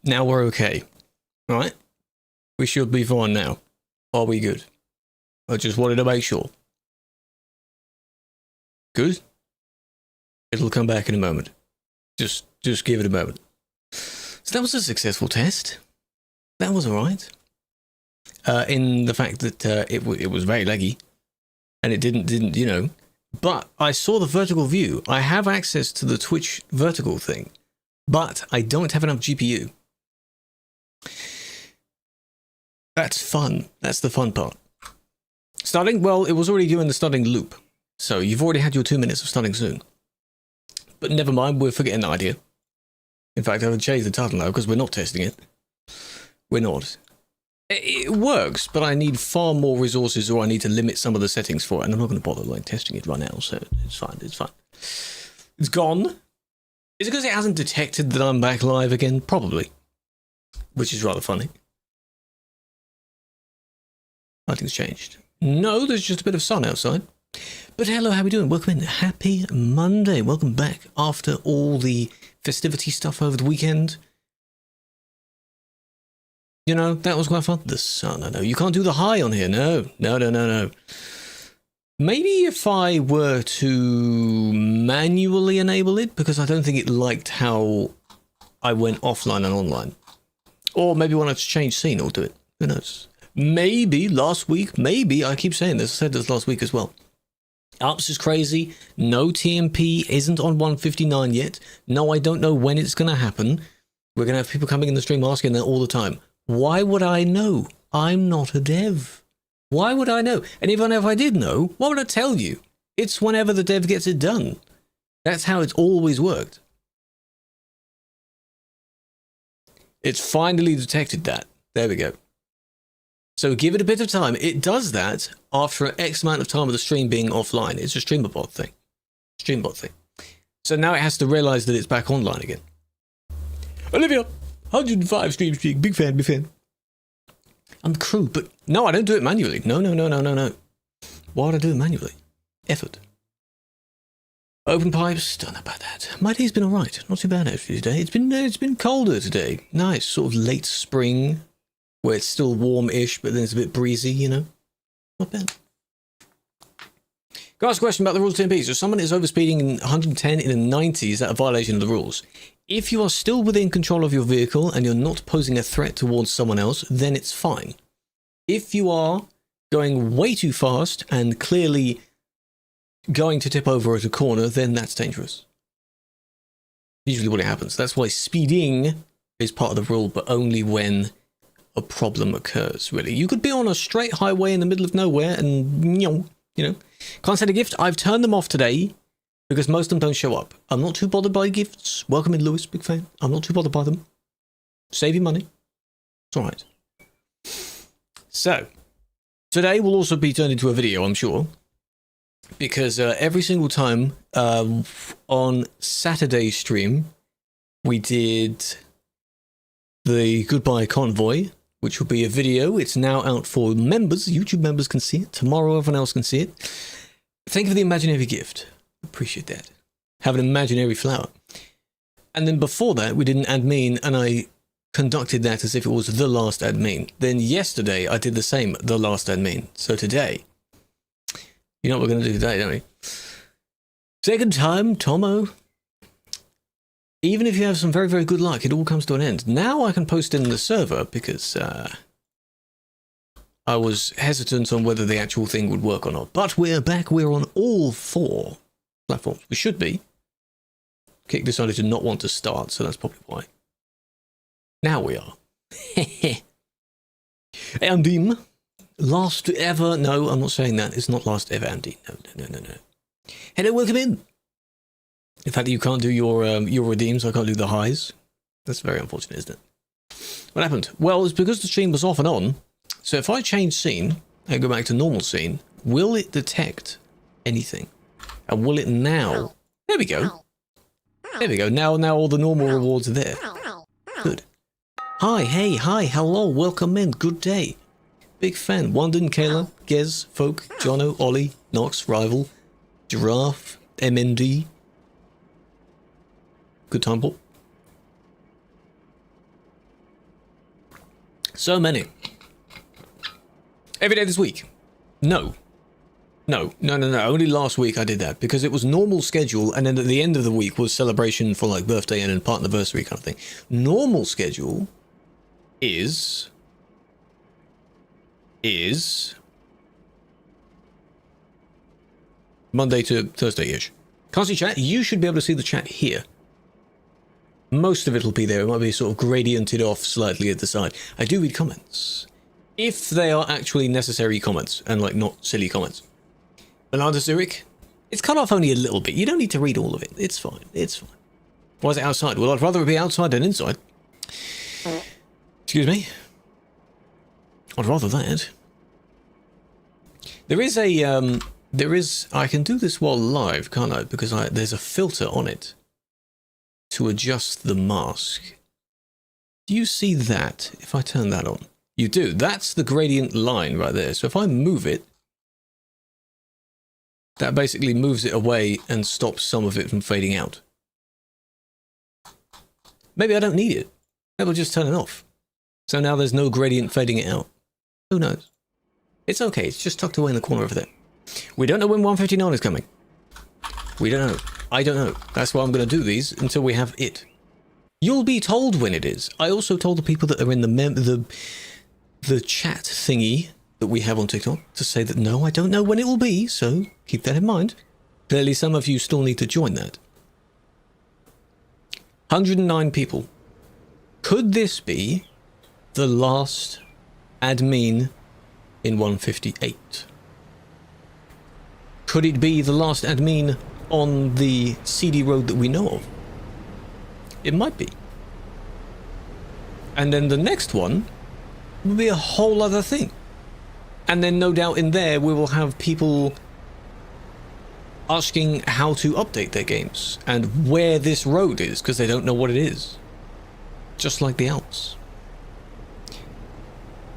Now we're okay. Right? We should be fine now. Are we good? I just wanted to make sure. Good? It'll come back in a moment. Just give it a moment. So that was a successful test. That was alright. In the fact that it was very laggy. And it didn't, you know. But I saw the vertical view. I have access to the Twitch vertical thing. But I don't have enough GPU. That's fun. That's the fun part. Starting? Well, it was already doing the starting loop. So you've already had your 2 minutes of starting soon. But never mind, we're forgetting that idea. In fact, I haven't changed the title now because we're not testing it. We're not. It works, but I need far more resources, or I need to limit some of the settings for it, and I'm not going to bother like testing it right now, so it's fine, it's fine. It's gone. Is it because it hasn't detected that I'm back live again? Probably. Which is rather funny. Nothing's changed. No, there's just a bit of sun outside. But hello, how are we doing? Welcome in. Happy Monday. Welcome back after all the festivity stuff over the weekend. You know, that was quite fun. The sun, I know. You can't do the high on here. No. Maybe if I were to manually enable it, because I don't think it liked how I went offline and online. Or maybe when I change scene, I'll do it. Who knows? Maybe last week, maybe. I keep saying this. I said this last week as well. Ups is crazy. No TMP isn't on 159 yet. No, I don't know when it's going to happen. We're going to have people coming in the stream asking that all the time. Why would I know? I'm not a dev. Why would I know? And even if I did know, why would I tell you? It's whenever the dev gets it done. That's how it's always worked. It's finally detected that. There we go. So give it a bit of time. It does that after X amount of time of the stream being offline. It's a streamerbot thing. Streambot thing. So now it has to realize that it's back online again. Olivia! 105 streams, big fan. I'm Krew, but no, I don't do it manually. No. Why would I do it manually? Effort. Open pipes, don't know about that. My day's been alright. Not too bad actually today. It's been colder today. Nice, sort of late spring, where it's still warm-ish, but then it's a bit breezy, you know? Not bad. Can I ask a question about the rules of TMP? So someone is overspeeding in 110 in a 90, is that a violation of the rules? If you are still within control of your vehicle and you're not posing a threat towards someone else, then it's fine. If you are going way too fast and clearly going to tip over at a corner, then that's dangerous. Usually what it happens. That's why speeding is part of the rule, but only when a problem occurs, really. You could be on a straight highway in the middle of nowhere and, you know. Can't send a gift. I've turned them off today because most of them don't show up. I'm not too bothered by gifts. Welcome in, Lewis, big fan. I'm not too bothered by them. Save your money. It's alright. So, today will also be turned into a video, I'm sure. Because every single time on Saturday's stream, we did the Goodbye Convoy, which will be a video. It's now out for members. YouTube members can see it. Tomorrow, everyone else can see it. Thank you for the imaginary gift. Appreciate that. Have an imaginary flower. And then before that, we did an admin, and I conducted that as if it was the last admin. Then yesterday, I did the same, the last admin. So today, you know what we're going to do today, don't we? Second time, Tomo. Even if you have some very, very good luck, it all comes to an end. Now I can post in the server because I was hesitant on whether the actual thing would work or not. But we're back. We're on all 4 platforms. We should be. Kick decided to not want to start, so that's probably why. Now we are. Andim. Last ever. No, I'm not saying that. It's not last ever, Andy. No. Hello, welcome in. In fact, you can't do your redeems, so I can't do the highs. That's very unfortunate, isn't it? What happened? Well, it's because the stream was off and on. So if I change scene and go back to normal scene, will it detect anything? And will it now? There we go. There we go. Now all the normal rewards are there. Good. Hi, hey, hi, hello, welcome in. Good day. Big fan. Wandon, Kayla, Gez, Folk, Jono, Ollie, Nox, Rival, Giraffe, MND. Good time, Paul. So many. Every day this week. No. Only last week I did that because it was normal schedule, and then at the end of the week was celebration for like birthday and then partner anniversary kind of thing. Normal schedule is Monday to Thursday-ish. Can't see chat. You should be able to see the chat here. Most of it will be there. It might be sort of gradiented off slightly at the side. I do read comments. If they are actually necessary comments and like not silly comments. Melanda Zurich, it's cut off only a little bit. You don't need to read all of it. It's fine. It's fine. Why is it outside? Well, I'd rather it be outside than inside. Excuse me. I'd rather that. There is I can do this while live, can't I? Because there's a filter on it to adjust the mask. Do you see that if I turn that on? You do. That's the gradient line right there. So if I move it, that basically moves it away and stops some of it from fading out. Maybe I don't need it. Maybe I'll just turn it off. So now there's no gradient fading it out. Who knows? It's okay. It's just tucked away in the corner over there. We don't know when 159 is coming. We don't know. I don't know. That's why I'm going to do these until we have it. You'll be told when it is. I also told the people that are in the chat thingy that we have on TikTok to say that no, I don't know when it will be, so keep that in mind. Clearly some of you still need to join that. 109 people. Could this be the last admin in 158? Could it be the last admin on the CD road that we know of? It might be. And then the next one will be a whole other thing. And then no doubt in there we will have people asking how to update their games and where this road is because they don't know what it is. Just like the Alps.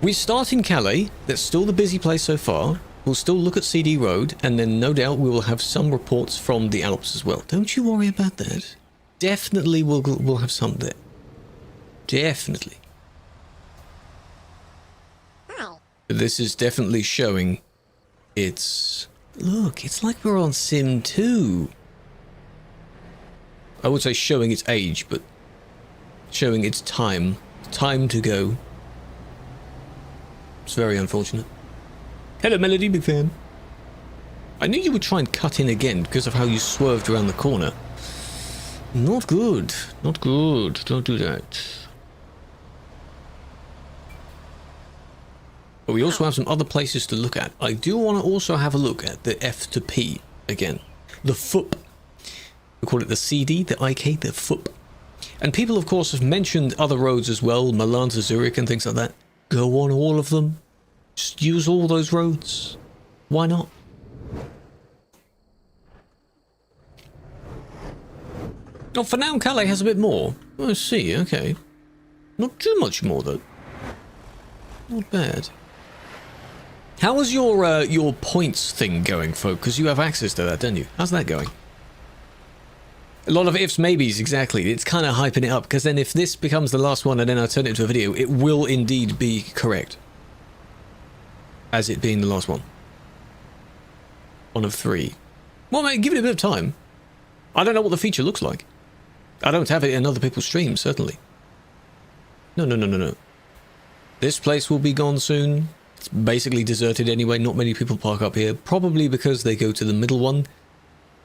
We start in Calais. That's still the busy place so far. We'll still look at CD Road, and then no doubt we will have some reports from the Alps as well. Don't you worry about that. Definitely we'll have some there. Definitely. This is definitely showing its... Look, it's like we're on Sim 2. I would say showing its age, but showing its time. Time to go. It's very unfortunate. Hello, Melody, big fan. I knew you would try and cut in again because of how you swerved around the corner. Not good. Not good. Don't do that. But we also have some other places to look at. I do want to also have a look at the F to P again. The FUP. We call it the CD, the IK, the FUP. And people, of course, have mentioned other roads as well, Milan to Zurich and things like that. Go on all of them. Just use all those roads. Why not? Oh, for now, Calais has a bit more. I see, okay. Not too much more, though. Not bad. How was your points thing going, folk? Because you have access to that, don't you? How's that going? A lot of ifs, maybes, exactly. It's kind of hyping it up, because then if this becomes the last one and then I turn it into a video, it will indeed be correct. As it being the last one. One of 3. Well, mate, give it a bit of time. I don't know what the feature looks like. I don't have it in other people's streams, certainly. No. This place will be gone soon. It's basically deserted anyway. Not many people park up here. Probably because they go to the middle one.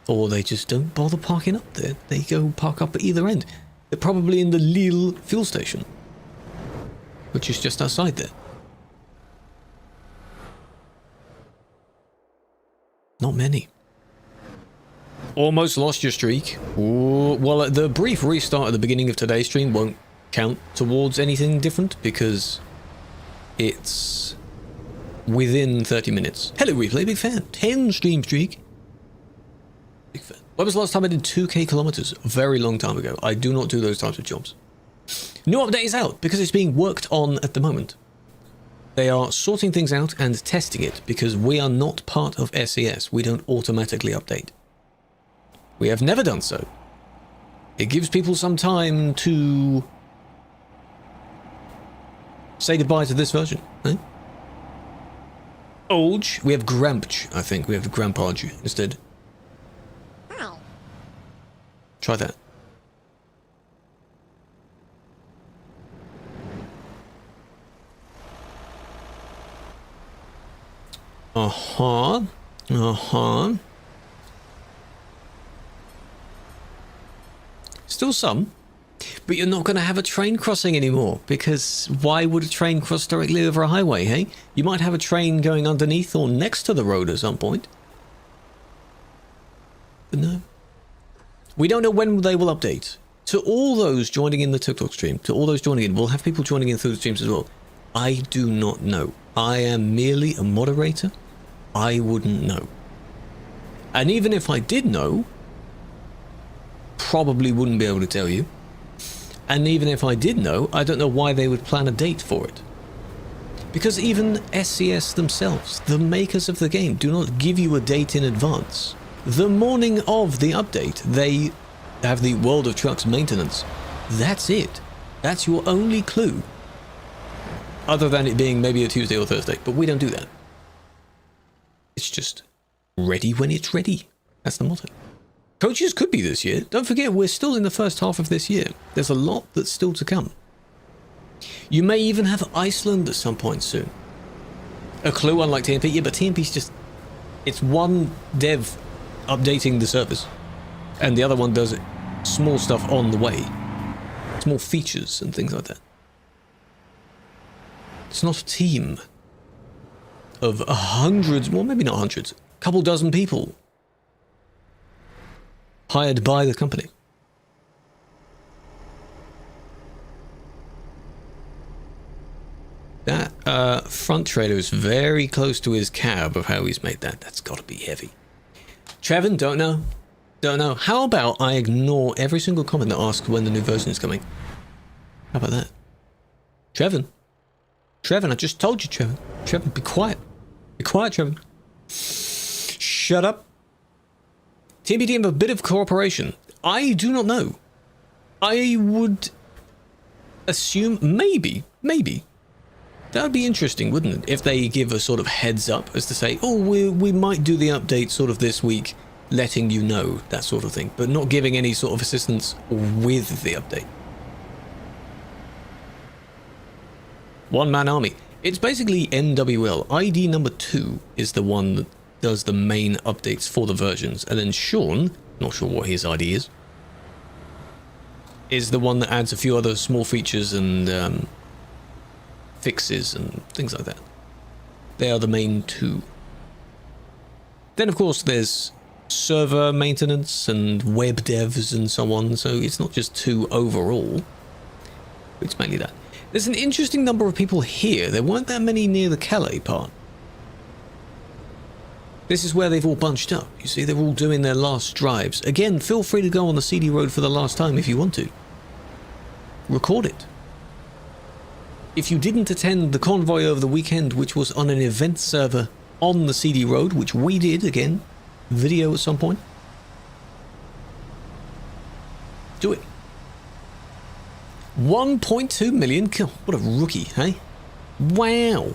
Or they just don't bother parking up there. They go park up at either end. They're probably in the Lille fuel station. Which is just outside there. Not many. Almost lost your streak. Ooh, well, the brief restart at the beginning of today's stream won't count towards anything different because it's within 30 minutes. Hello, Replay, big fan. 10 stream streak. Big fan. When was the last time I did 2k kilometers? A very long time ago. I do not do those types of jobs. New update is out because it's being worked on at the moment. They are sorting things out and testing it because we are not part of SES. We don't automatically update. We have never done so. It gives people some time to say goodbye to this version, eh? Olge. We have Grampch, I think. We have Grampage instead. Try that. Still some. But you're not going to have a train crossing anymore, because why would a train cross directly over a highway, hey? You might have a train going underneath or next to the road at some point. But no. We don't know when they will update. To all those joining in the TikTok stream, to all those joining in, we'll have people joining in through the streams as well. I do not know. I am merely a moderator. I wouldn't know. And even if I did know, probably wouldn't be able to tell you. And even if I did know, I don't know why they would plan a date for it. Because even SCS themselves, the makers of the game, do not give you a date in advance. The morning of the update, they have the World of Trucks maintenance. That's it. That's your only clue. Other than it being maybe a Tuesday or Thursday, but we don't do that. It's just ready when it's ready. That's the motto. Coaches could be this year. Don't forget, we're still in the first half of this year. There's a lot that's still to come. You may even have Iceland at some point soon. A Krew, unlike TMP. Yeah, but TMP's just... It's one dev updating the service. And the other one does small stuff on the way. Small features and things like that. It's not a team of hundreds, well, maybe not hundreds, a couple dozen people hired by the company. That front trailer is very close to his cab of how he's made that. That's got to be heavy. Trevin, don't know. Don't know. How about I ignore every single comment that asks when the new version is coming? How about that? Trevin, I just told you, Trevin. Trevin, be quiet. Be quiet, Trevin. Shut up. TMPD have a bit of cooperation. I do not know. I would assume maybe. That would be interesting, wouldn't it? If they give a sort of heads up as to say, oh, we might do the update sort of this week, letting you know, that sort of thing, but not giving any sort of assistance with the update. One-man army. It's basically NWL. ID number 2 is the one that does the main updates for the versions. And then Sean, not sure what his ID is the one that adds a few other small features and fixes and things like that. They are the main 2. Then, of course, there's server maintenance and web devs and so on. So it's not just 2 overall. It's mainly that. There's an interesting number of people here. There weren't that many near the Calais part. This is where they've all bunched up. You see, they're all doing their last drives. Again, feel free to go on the CD road for the last time if you want to. Record it. If you didn't attend the convoy over the weekend, which was on an event server on the CD road, which we did, again, video at some point, do it. 1.2 million kill. What a rookie, hey? Wow.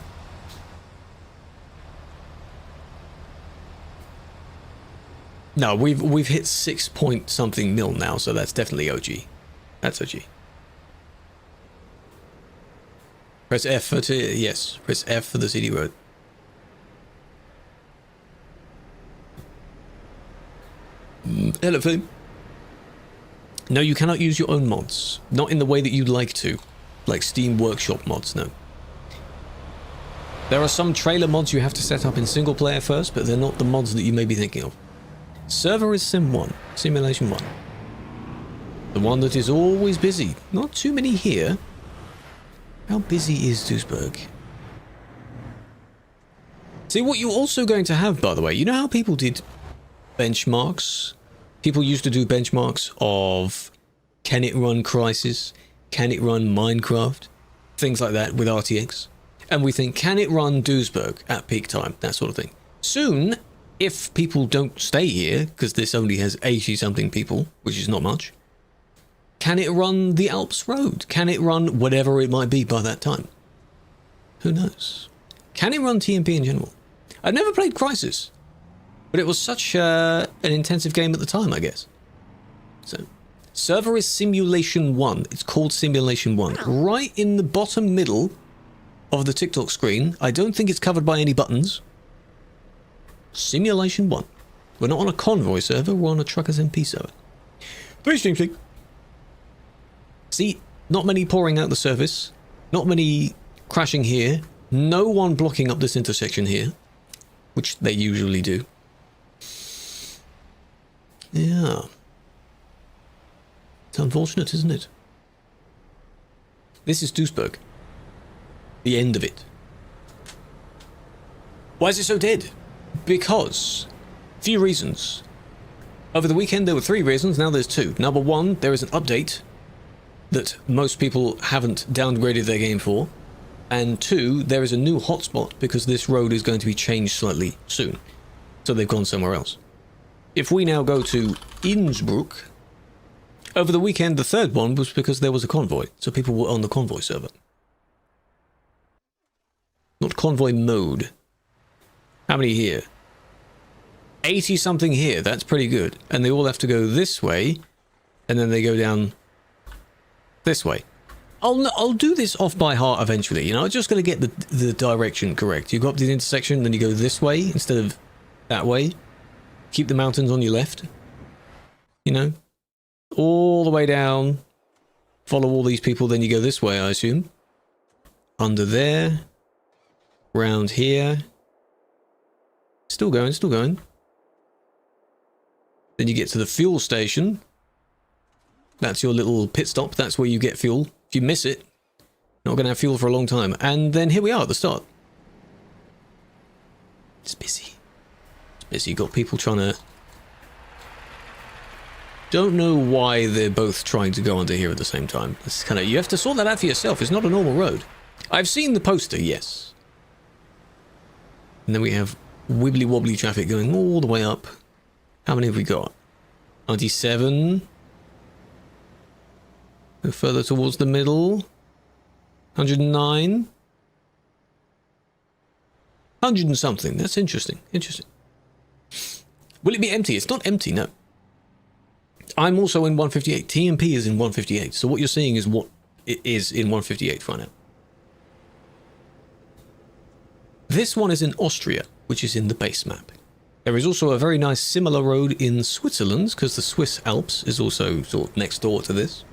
No, we've hit 6 point something mil now, so that's definitely OG. That's OG. Press F for yes. Press F for the CD road. Hello, Fame. No, you cannot use your own mods. Not in the way that you'd like to. Like Steam Workshop mods, no. There are some trailer mods you have to set up in single player first, but they're not the mods that you may be thinking of. Server is Sim 1. Simulation 1. The one that is always busy. Not too many here. How busy is Duisburg? See, what you're also going to have, by the way, you know how people did benchmarks? People used to do benchmarks of, can it run Crysis? Can it run Minecraft? Things like that with RTX. And we think, can it run Duisburg at peak time? That sort of thing. Soon, if people don't stay here, because this only has 80-something people, which is not much, can it run the Alps Road? Can it run whatever it might be by that time? Who knows? Can it run TMP in general? I've never played Crisis, but it was such an intensive game at the time, I guess. So, server is Simulation 1. It's called Simulation 1. Right in the bottom middle of the TikTok screen. I don't think it's covered by any buttons. Simulation 1. We're not on a convoy server, we're on a TruckersMP server. 3 streams, please. See, not many pouring out the surface. Not many crashing here. No one blocking up this intersection here, which they usually do. Yeah. It's unfortunate, isn't it? This is Duisburg. The end of it. Why is it so dead? Because, few reasons. Over the weekend there were 3 reasons, now there's 2. Number 1, there is an update that most people haven't downgraded their game for. And 2, there is a new hotspot because this road is going to be changed slightly soon. So they've gone somewhere else. If we now go to Innsbruck, over the weekend the 3rd one was because there was a convoy. So people were on the convoy server. Not convoy mode. How many here? 80 something here, that's pretty good. And they all have to go this way, and then they go down this way. I'll do this off by heart eventually, you know, I'm just going to get the direction correct. You go up to the intersection, then you go this way instead of that way. Keep the mountains on your left. You know? All the way down. Follow all these people, then you go this way, I assume. Under there. Round here. Still going, still going. Then you get to the fuel station. That's your little pit stop. That's where you get fuel. If you miss it, you're not going to have fuel for a long time. And then here we are at the start. It's busy. It's busy. Got people trying to... Don't know why they're both trying to go under here at the same time. It's kind of... You have to sort that out for yourself. It's not a normal road. I've seen the poster, yes. And then we have wibbly wobbly traffic going all the way up. How many have we got? 97. Go further towards the middle. 109. 100 and something. That's interesting. Interesting. Will it be empty? It's not empty, no. I'm also in 158. TMP is in 158. So what you're seeing is what it is in 158 right now. This one is in Austria, which is in the base map. There is also a very nice similar road in Switzerland, because the Swiss Alps is also sort of next door to this.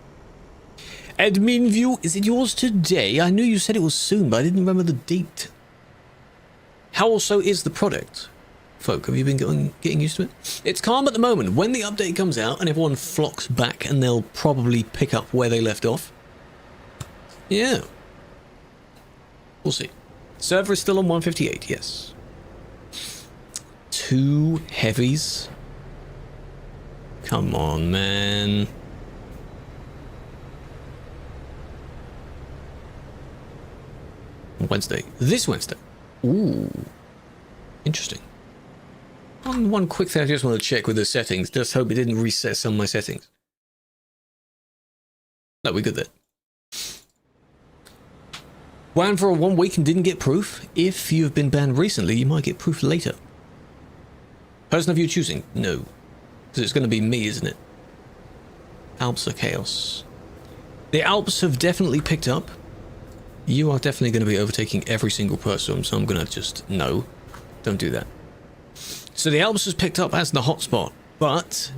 Admin view, is it yours today? I knew you said it was soon, but I didn't remember the date. How also is the product? Folk, have you been getting used to it? It's calm at the moment. When the update comes out and everyone flocks back, and they'll probably pick up where they left off. Yeah. We'll see. Server is still on 158, yes. 2 heavies. Come on, man. Wednesday. This Wednesday. Ooh. Interesting. One quick thing I just want to check with the settings. Just hope it didn't reset some of my settings. No, we're good there. Banned for 1 week and didn't get proof. If you've been banned recently, you might get proof later. Person of you choosing? No. Because it's going to be me, isn't it? Alps are chaos. The Alps have definitely picked up. You are definitely going to be overtaking every single person, so I'm going to just... No. Don't do that. So the Alps has picked up as the hotspot, but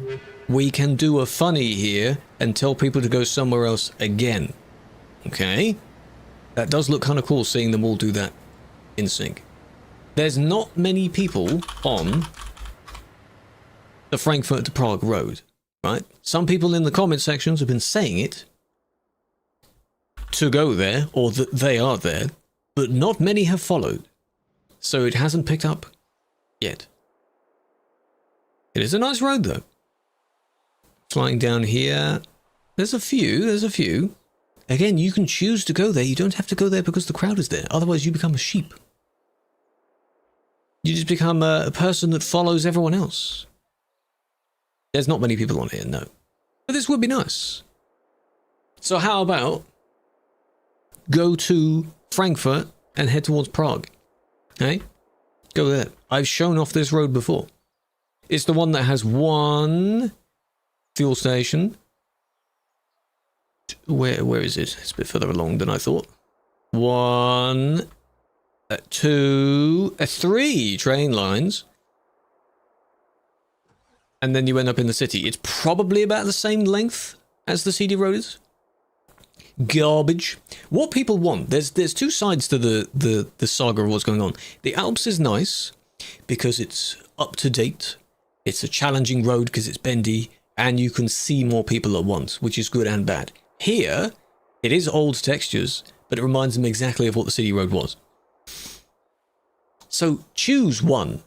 we can do a funny here and tell people to go somewhere else again. Okay? That does look kind of cool, seeing them all do that in sync. There's not many people on the Frankfurt to Prague road, right? Some people in the comment sections have been saying it to go there, or that they are there, but not many have followed. So it hasn't picked up yet. It is a nice road, though. Flying down here. There's a few. Again, you can choose to go there. You don't have to go there because the crowd is there. Otherwise, you become a sheep. You just become a person that follows everyone else. There's not many people on here, no. But this would be nice. So how about go to Frankfurt and head towards Prague. Okay? Go there. I've shown off this road before. It's the one that has one fuel station. Where is it? It's a bit further along than I thought. 1, 2, 3 train lines. And then you end up in the city. It's probably about the same length as the CD road is. Garbage. What people want, there's two sides to the saga of what's going on. The Alps is nice because it's up to date. It's a challenging road because it's bendy and you can see more people at once, which is good and bad. Here, it is old textures, but it reminds them exactly of what the city road was. So choose one.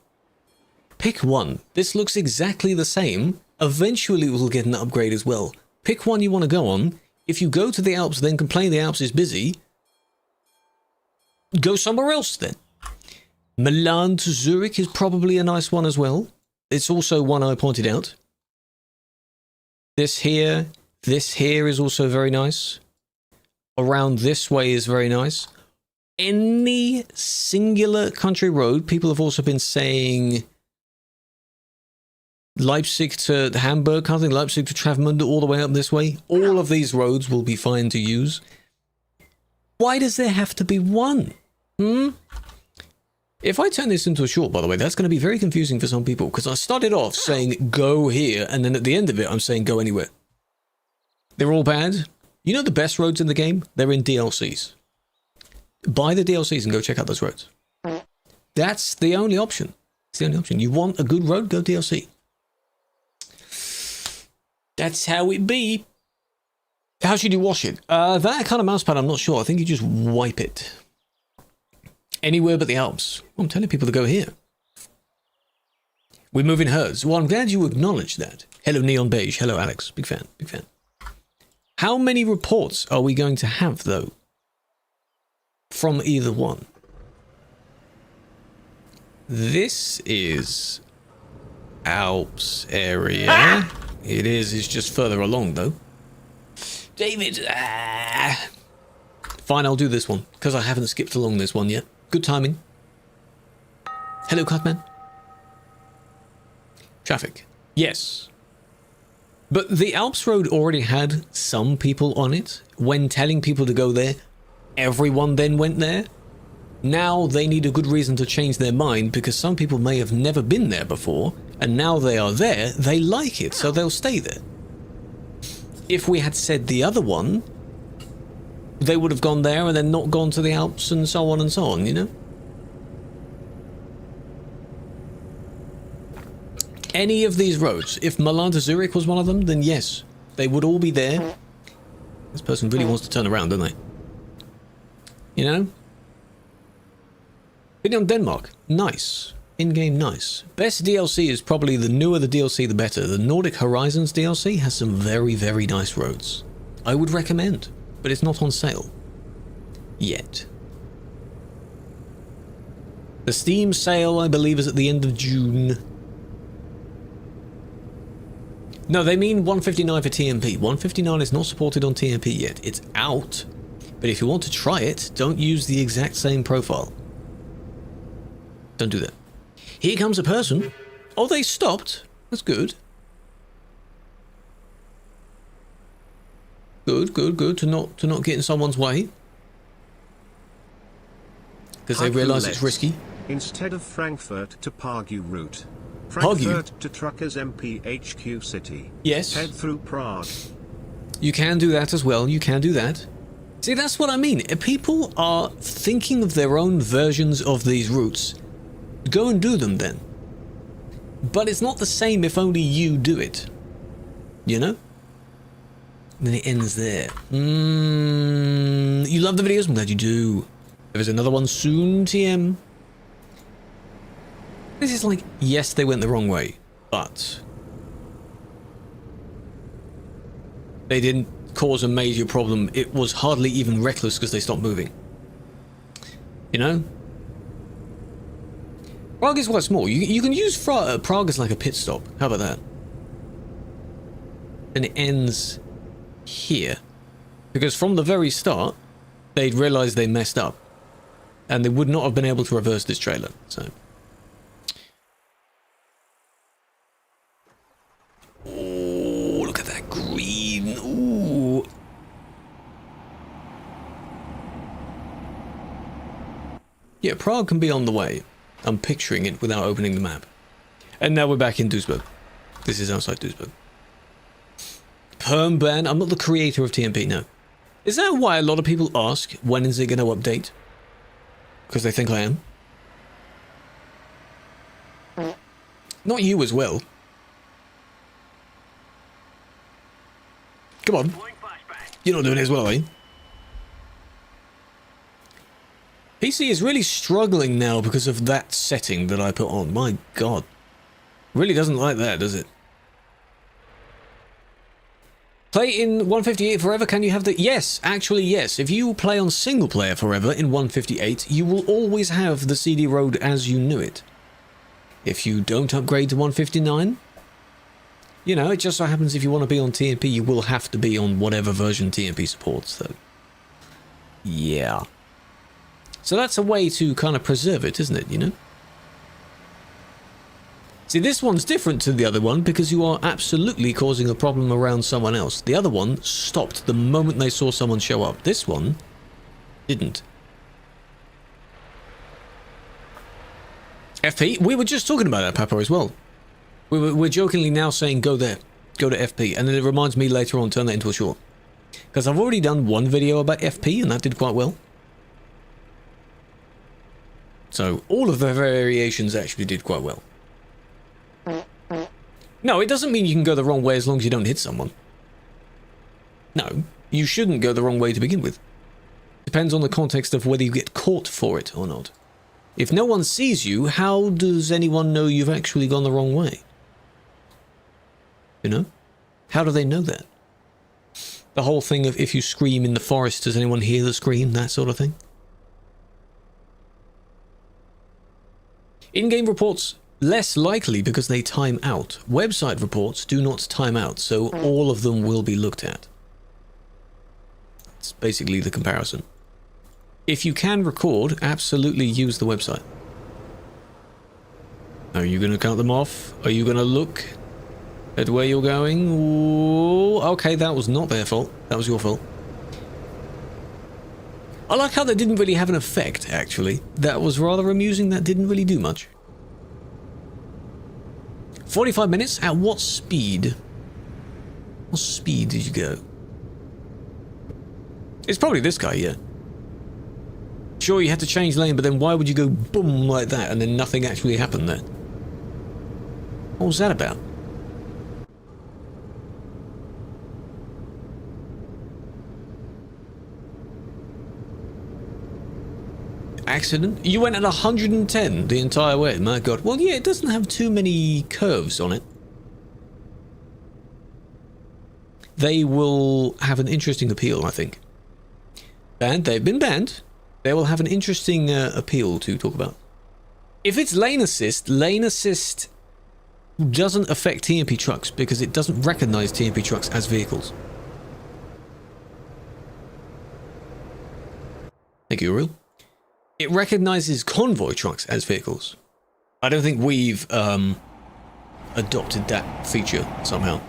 Pick one. This looks exactly the same. Eventually it will get an upgrade as well. Pick one you want to go on. If you go to the Alps, then complain the Alps is busy, go somewhere else then. Milan to Zurich is probably a nice one as well. It's also one I pointed out. This here is also very nice. Around this way is very nice. Any singular country road, people have also been saying Leipzig to Hamburg, kind of thing, Leipzig to Travemünde, all the way up this way. All of these roads will be fine to use. Why does there have to be one? If I turn this into a short, by the way, that's going to be very confusing for some people, because I started off saying go here, and then at the end of it, I'm saying go anywhere. They're all bad. You know the best roads in the game? They're in DLCs. Buy the DLCs and go check out those roads. That's the only option. It's the only option. You want a good road? Go DLC. That's how it be. How should you wash it? That kind of mousepad, I'm not sure. I think you just wipe it. Anywhere but the Alps. Well, I'm telling people to go here. We move in herds. Well, I'm glad you acknowledged that. Hello, Neon Beige. Hello, Alex. Big fan. Big fan. How many reports are we going to have, though? From either one. This is Alps area. It is. It's just further along, though. David. Fine, I'll do this one, because I haven't skipped along this one yet. Good timing. Hello, Cutman. Traffic. Yes. But the Alps Road already had some people on it. When telling people to go there, everyone then went there. Now they need a good reason to change their mind, because some people may have never been there before, and now they are there, they like it, so they'll stay there. If we had said the other one, they would have gone there and then not gone to the Alps and so on, you know? Any of these roads, if Milan to Zurich was one of them, then yes, they would all be there. This person really wants to turn around, don't they? You know? Video on Denmark, nice. In-game nice. Best DLC is probably the newer the DLC, the better. The Nordic Horizons DLC has some very, very nice roads. I would recommend, but it's not on sale. Yet. The Steam sale, I believe, is at the end of June. No, they mean 159 for TMP. 159 is not supported on TMP yet. It's out. But if you want to try it, don't use the exact same profile. Don't do that. Here comes a person. Oh, they stopped. That's good. Good, good, good to not get in someone's way. Because they realise it's risky. Instead of Frankfurt to Prague route. Frankfurt to TruckersMP HQ city. Yes. Head through Prague. You can do that as well. You can do that. See, that's what I mean. If people are thinking of their own versions of these routes, go and do them then. But it's not the same if only you do it. You know? And then it ends there. You love the videos? I'm glad you do. There is another one soon, TM. This is like, yes, they went the wrong way, but they didn't cause a major problem. It was hardly even reckless because they stopped moving. You know? Prague is quite small. You can use Prague as like a pit stop. How about that? And it ends here. Because from the very start, they'd realized they messed up. and they would not have been able to reverse this trailer. So, oh, look at that green! Ooh. Yeah, Prague can be on the way. I'm picturing it without opening the map. And now we're back in Duisburg. This is outside Duisburg. Perm ban. I'm not the creator of TMP, no. Is that why a lot of people ask, when is it going to update? Because they think I am. Not you as well. Come on. You're not doing it as well, are you? PC is really struggling now because of that setting that I put on. My God. Really doesn't like that, does it? Play in 158 forever, can you have the... Yes, actually yes. If you play on single player forever in 158, you will always have the CD road as you knew it. If you don't upgrade to 159, you know, it just so happens if you want to be on TMP, you will have to be on whatever version TMP supports, though. Yeah. So that's a way to kind of preserve it, isn't it, you know? See, this one's different to the other one because you are absolutely causing a problem around someone else. The other one stopped the moment they saw someone show up. This one didn't. FP? We were just talking about that, Papa, as well. We're jokingly now saying go there. Go to FP. And then it reminds me later on, turn that into a short. Because I've already done one video about FP and that did quite well. So all of the variations actually did quite well. No, it doesn't mean you can go the wrong way as long as you don't hit someone. No, you shouldn't go the wrong way to begin with. Depends on the context of whether you get caught for it or not. If no one sees you, how does anyone know you've actually gone the wrong way? You know? How do they know that? The whole thing of if you scream in the forest, does anyone hear the scream? That sort of thing. In-game reports, less likely because they time out. Website reports do not time out, so all of them will be looked at. It's basically the comparison. If you can record, absolutely use the website. Are you going to count them off? Are you going to look at where you're going? Ooh, okay, that was not their fault. That was your fault. I like how that didn't really have an effect, actually. That was rather amusing. That didn't really do much. 45 minutes? At what speed? What speed did you go? It's probably this guy, yeah. Sure, you had to change lane, but then why would you go boom like that and then nothing actually happened there? What was that about? Accident? You went at 110 the entire way, my God. Well, yeah, it doesn't have too many curves on it. They will have an interesting appeal, I think. Banned? They've been banned. They will have an interesting appeal to talk about. If it's lane assist doesn't affect TMP trucks because it doesn't recognize TMP trucks as vehicles. Thank you, Uriel. It recognizes convoy trucks as vehicles. I don't think we've adopted that feature somehow.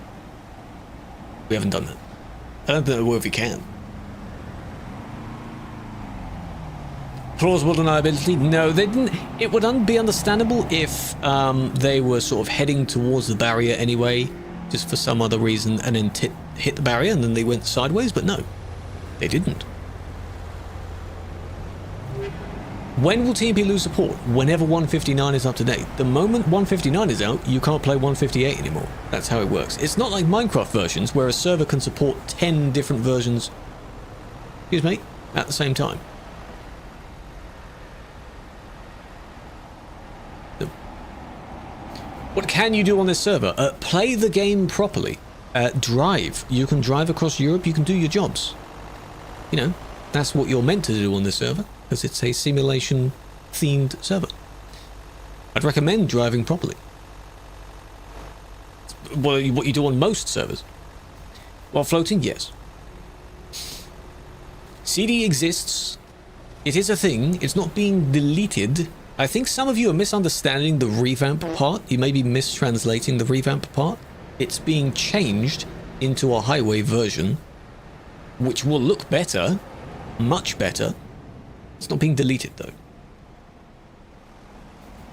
We haven't done that. I don't know if we can. Plausible deniability? No, they didn't. It would be understandable if they were sort of heading towards the barrier anyway, just for some other reason, and then hit the barrier and then they went sideways, but no, they didn't. When will TMP lose support? Whenever 159 is up to date. The moment 159 is out, you can't play 158 anymore. That's how it works. It's not like Minecraft versions where a server can support 10 different versions, excuse me, at the same time. What can you do on this server? Play the game properly. Drive. You can drive across Europe, you can do your jobs. You know, that's what you're meant to do on this server, because it's a simulation-themed server. I'd recommend driving properly. Well, what you do on most servers. While floating, yes. CD exists It is a thing. It's not being deleted. I think some of you are misunderstanding the revamp part. You may be mistranslating the revamp part. It's being changed into a highway version, which will look better, much better. It's not being deleted though.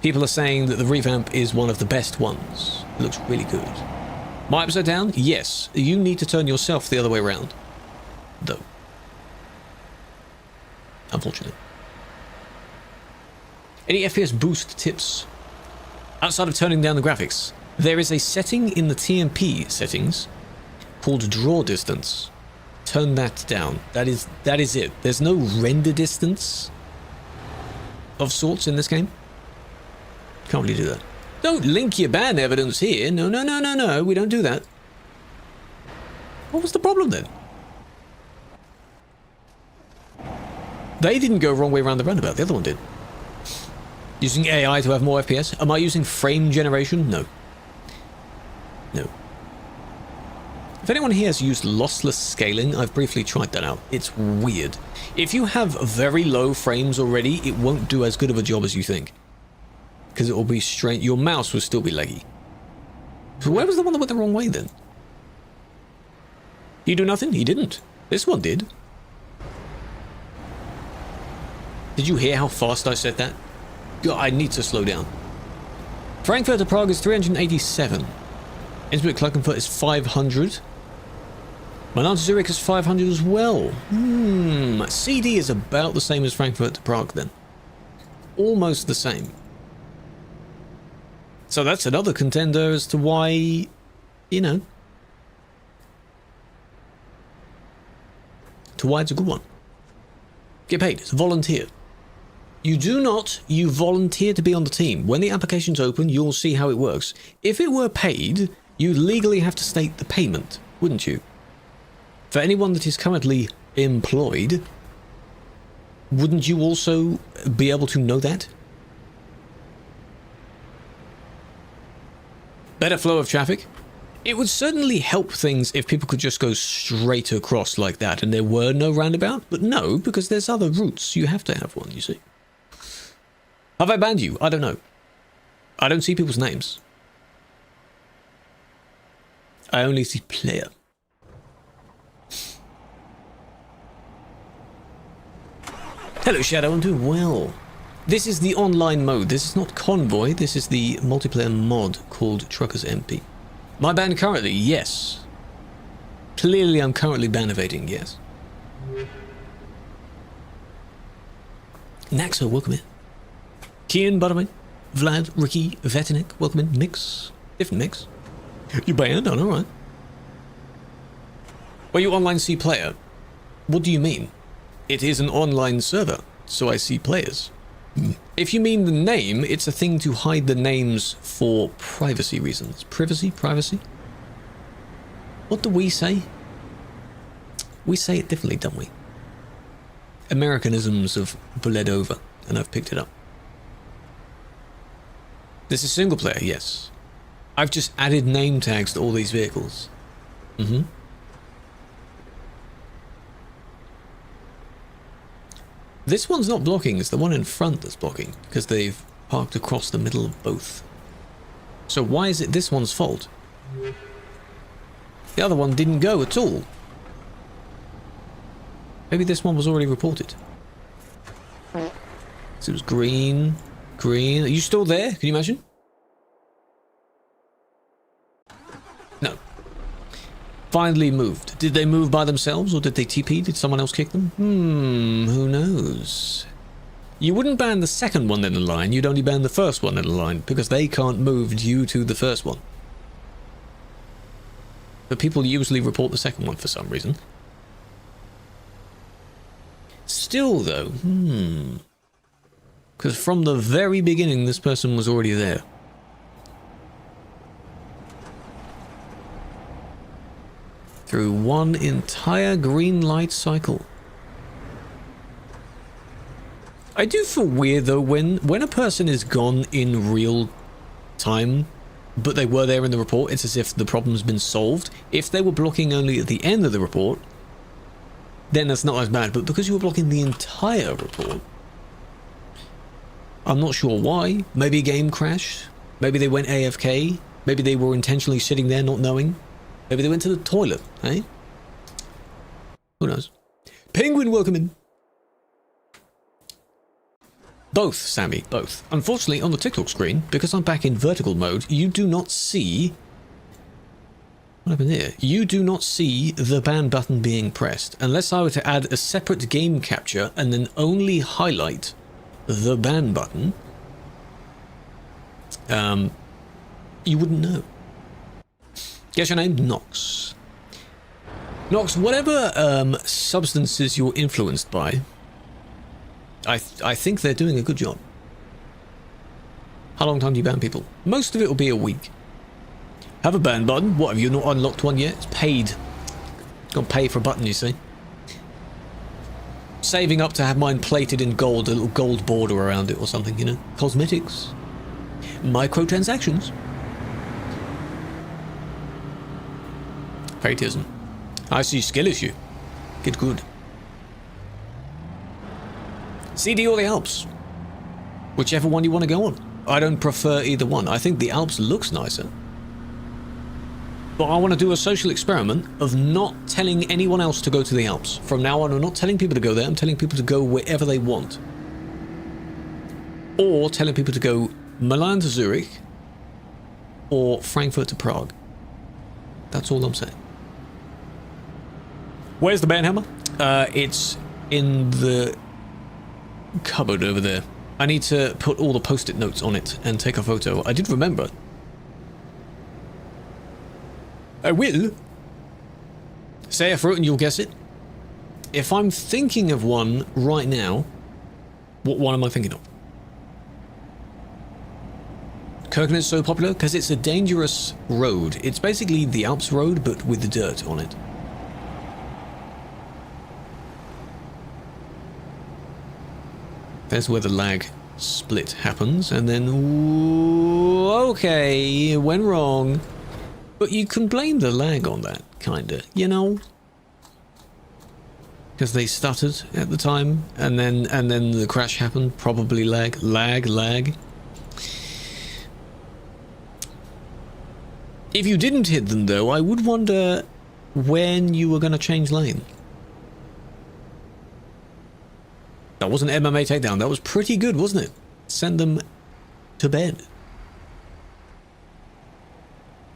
People are saying that the revamp is one of the best ones. It looks really good. My upside down? Yes. You need to turn yourself the other way around, though. Unfortunately. Any FPS boost tips? Outside of turning down the graphics, there is a setting in the TMP settings called draw distance. Turn that down. That is it. There's no render distance of sorts in this game. Can't really do that. Don't link your ban evidence here. No, no, no, no, no. We don't do that. What was the problem then? They didn't go wrong way around the roundabout. The other one did. Using AI to have more FPS. Am I using frame generation? No. No. If anyone here has used lossless scaling, I've briefly tried that out. It's weird. If you have very low frames already, it won't do as good of a job as you think. Because it will be straight. Your mouse will still be laggy. So where was the one that went the wrong way then? He do nothing? He didn't. This one did. Did you hear how fast I said that? God, I need to slow down. Frankfurt to Prague is 387. Innsbruck Klagenfurt is 500. Milan to Zurich is 500 as well. CD is about the same as Frankfurt to Prague then. Almost the same. So that's another contender as to why, you know, to why it's a good one. Get paid. It's a volunteer. You do not. You volunteer to be on the team. When the application's open, you'll see how it works. If it were paid, you'd legally have to state the payment, wouldn't you? For anyone that is currently employed, wouldn't you also be able to know that? Better flow of traffic. It would certainly help things if people could just go straight across like that and there were no roundabout, but no, because there's other routes. You have to have one, you see. Have I banned you? I don't know. I don't see people's names. I only see player. Hello Shadow, I'm doing well. This is the online mode. This is not Convoy. This is the multiplayer mod called TruckersMP. My ban currently, yes. Clearly I'm currently ban evading, yes. Naxo, welcome in. Kian, by the way. Vlad, Ricky, Vetinik, welcome in. Mix. Different mix. You banned? Oh, alright. Well, you online see player. What do you mean? It is an online server, so I see players. If you mean the name, it's a thing to hide the names for privacy reasons. Privacy? Privacy? What do we say? We say it differently, don't we? Americanisms have bled over, and I've picked it up. This is single player, yes. I've just added name tags to all these vehicles. This one's not blocking, it's the one in front that's blocking, because they've parked across the middle of both. So why is it this one's fault? The other one didn't go at all. Maybe this one was already reported. So it was green, green. Are you still there? Can you imagine? No. Finally moved. Did they move by themselves or did they TP? Did someone else kick them? Who knows? You wouldn't ban the second one in the line, you'd only ban the first one in the line because they can't move due to the first one. But people usually report the second one for some reason. Still though, because from the very beginning this person was already there. Through one entire green light cycle. I do feel weird though when a person is gone in real time, but they were there in the report, it's as if the problem's been solved. If they were blocking only at the end of the report, then that's not as bad. But because you were blocking the entire report, I'm not sure why. Maybe a game crashed. Maybe they went AFK. Maybe they were intentionally sitting there not knowing. Maybe they went to the toilet, eh? Who knows? Penguin, welcome in. Both, Sammy, both. Unfortunately, on the TikTok screen, because I'm back in vertical mode, you do not see... What happened here? You do not see the ban button being pressed. Unless I were to add a separate game capture and then only highlight the ban button, you wouldn't know. Guess your name? Nox. Nox, whatever substances you're influenced by, I think they're doing a good job. How long time do you ban people? Most of it will be a week. Have a ban button. What, have you not unlocked one yet? It's paid. Got to pay for a button, you see. Saving up to have mine plated in gold, a little gold border around it or something, you know. Cosmetics. Microtransactions. Patriotism. I see skill issue. Get good. CD or the Alps. Whichever one you want to go on. I don't prefer either one. I think the Alps looks nicer. But I want to do a social experiment of not telling anyone else to go to the Alps. From now on, I'm not telling people to go there. I'm telling people to go wherever they want. Or telling people to go Milan to Zurich or Frankfurt to Prague. That's all I'm saying. Where's the ban hammer? It's in the cupboard over there. I need to put all the post-it notes on it and take a photo. I did remember. I will. Say a fruit and you'll guess it. If I'm thinking of one right now, what one am I thinking of? Kirken is so popular because it's a dangerous road. It's basically the Alps road, but with the dirt on it. There's where the lag split happens, and then... Ooh, okay, went wrong. But you can blame the lag on that, kinda, you know? Because they stuttered at the time, and then the crash happened. Probably lag. If you didn't hit them, though, I would wonder when you were going to change lane. That wasn't MMA takedown. That was pretty good, wasn't it? Send them to bed.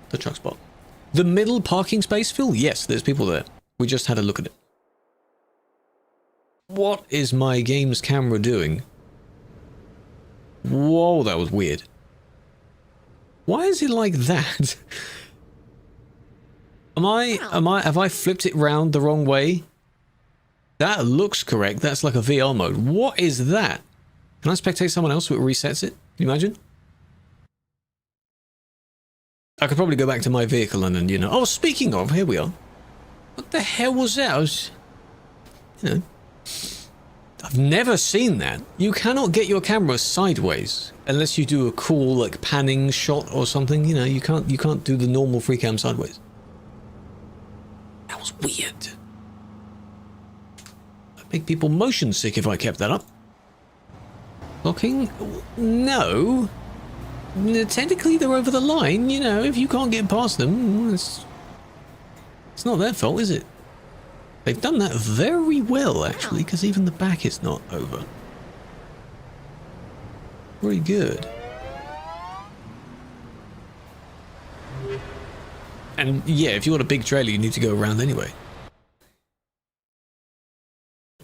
The truck spot. The middle parking space, Phil? Yes, there's people there. We just had a look at it. What is my game's camera doing? Whoa, that was weird. Why is it like that? Have I flipped it round the wrong way? That looks correct. That's like a VR mode. What is that? Can I spectate someone else so it resets it? Can you imagine? I could probably go back to my vehicle and then, you know... Oh, speaking of, here we are. What the hell was that? I was... You know... I've never seen that. You cannot get your camera sideways unless you do a cool, like, panning shot or something. You know, you can't do the normal free cam sideways. That was weird. I'd make people motion sick if I kept that up. Blocking? No. Technically, they're over the line. You know, if you can't get past them, it's not their fault, is it? They've done that very well, actually, because even the back is not over. Very good. And yeah, if you want a big trailer, you need to go around anyway.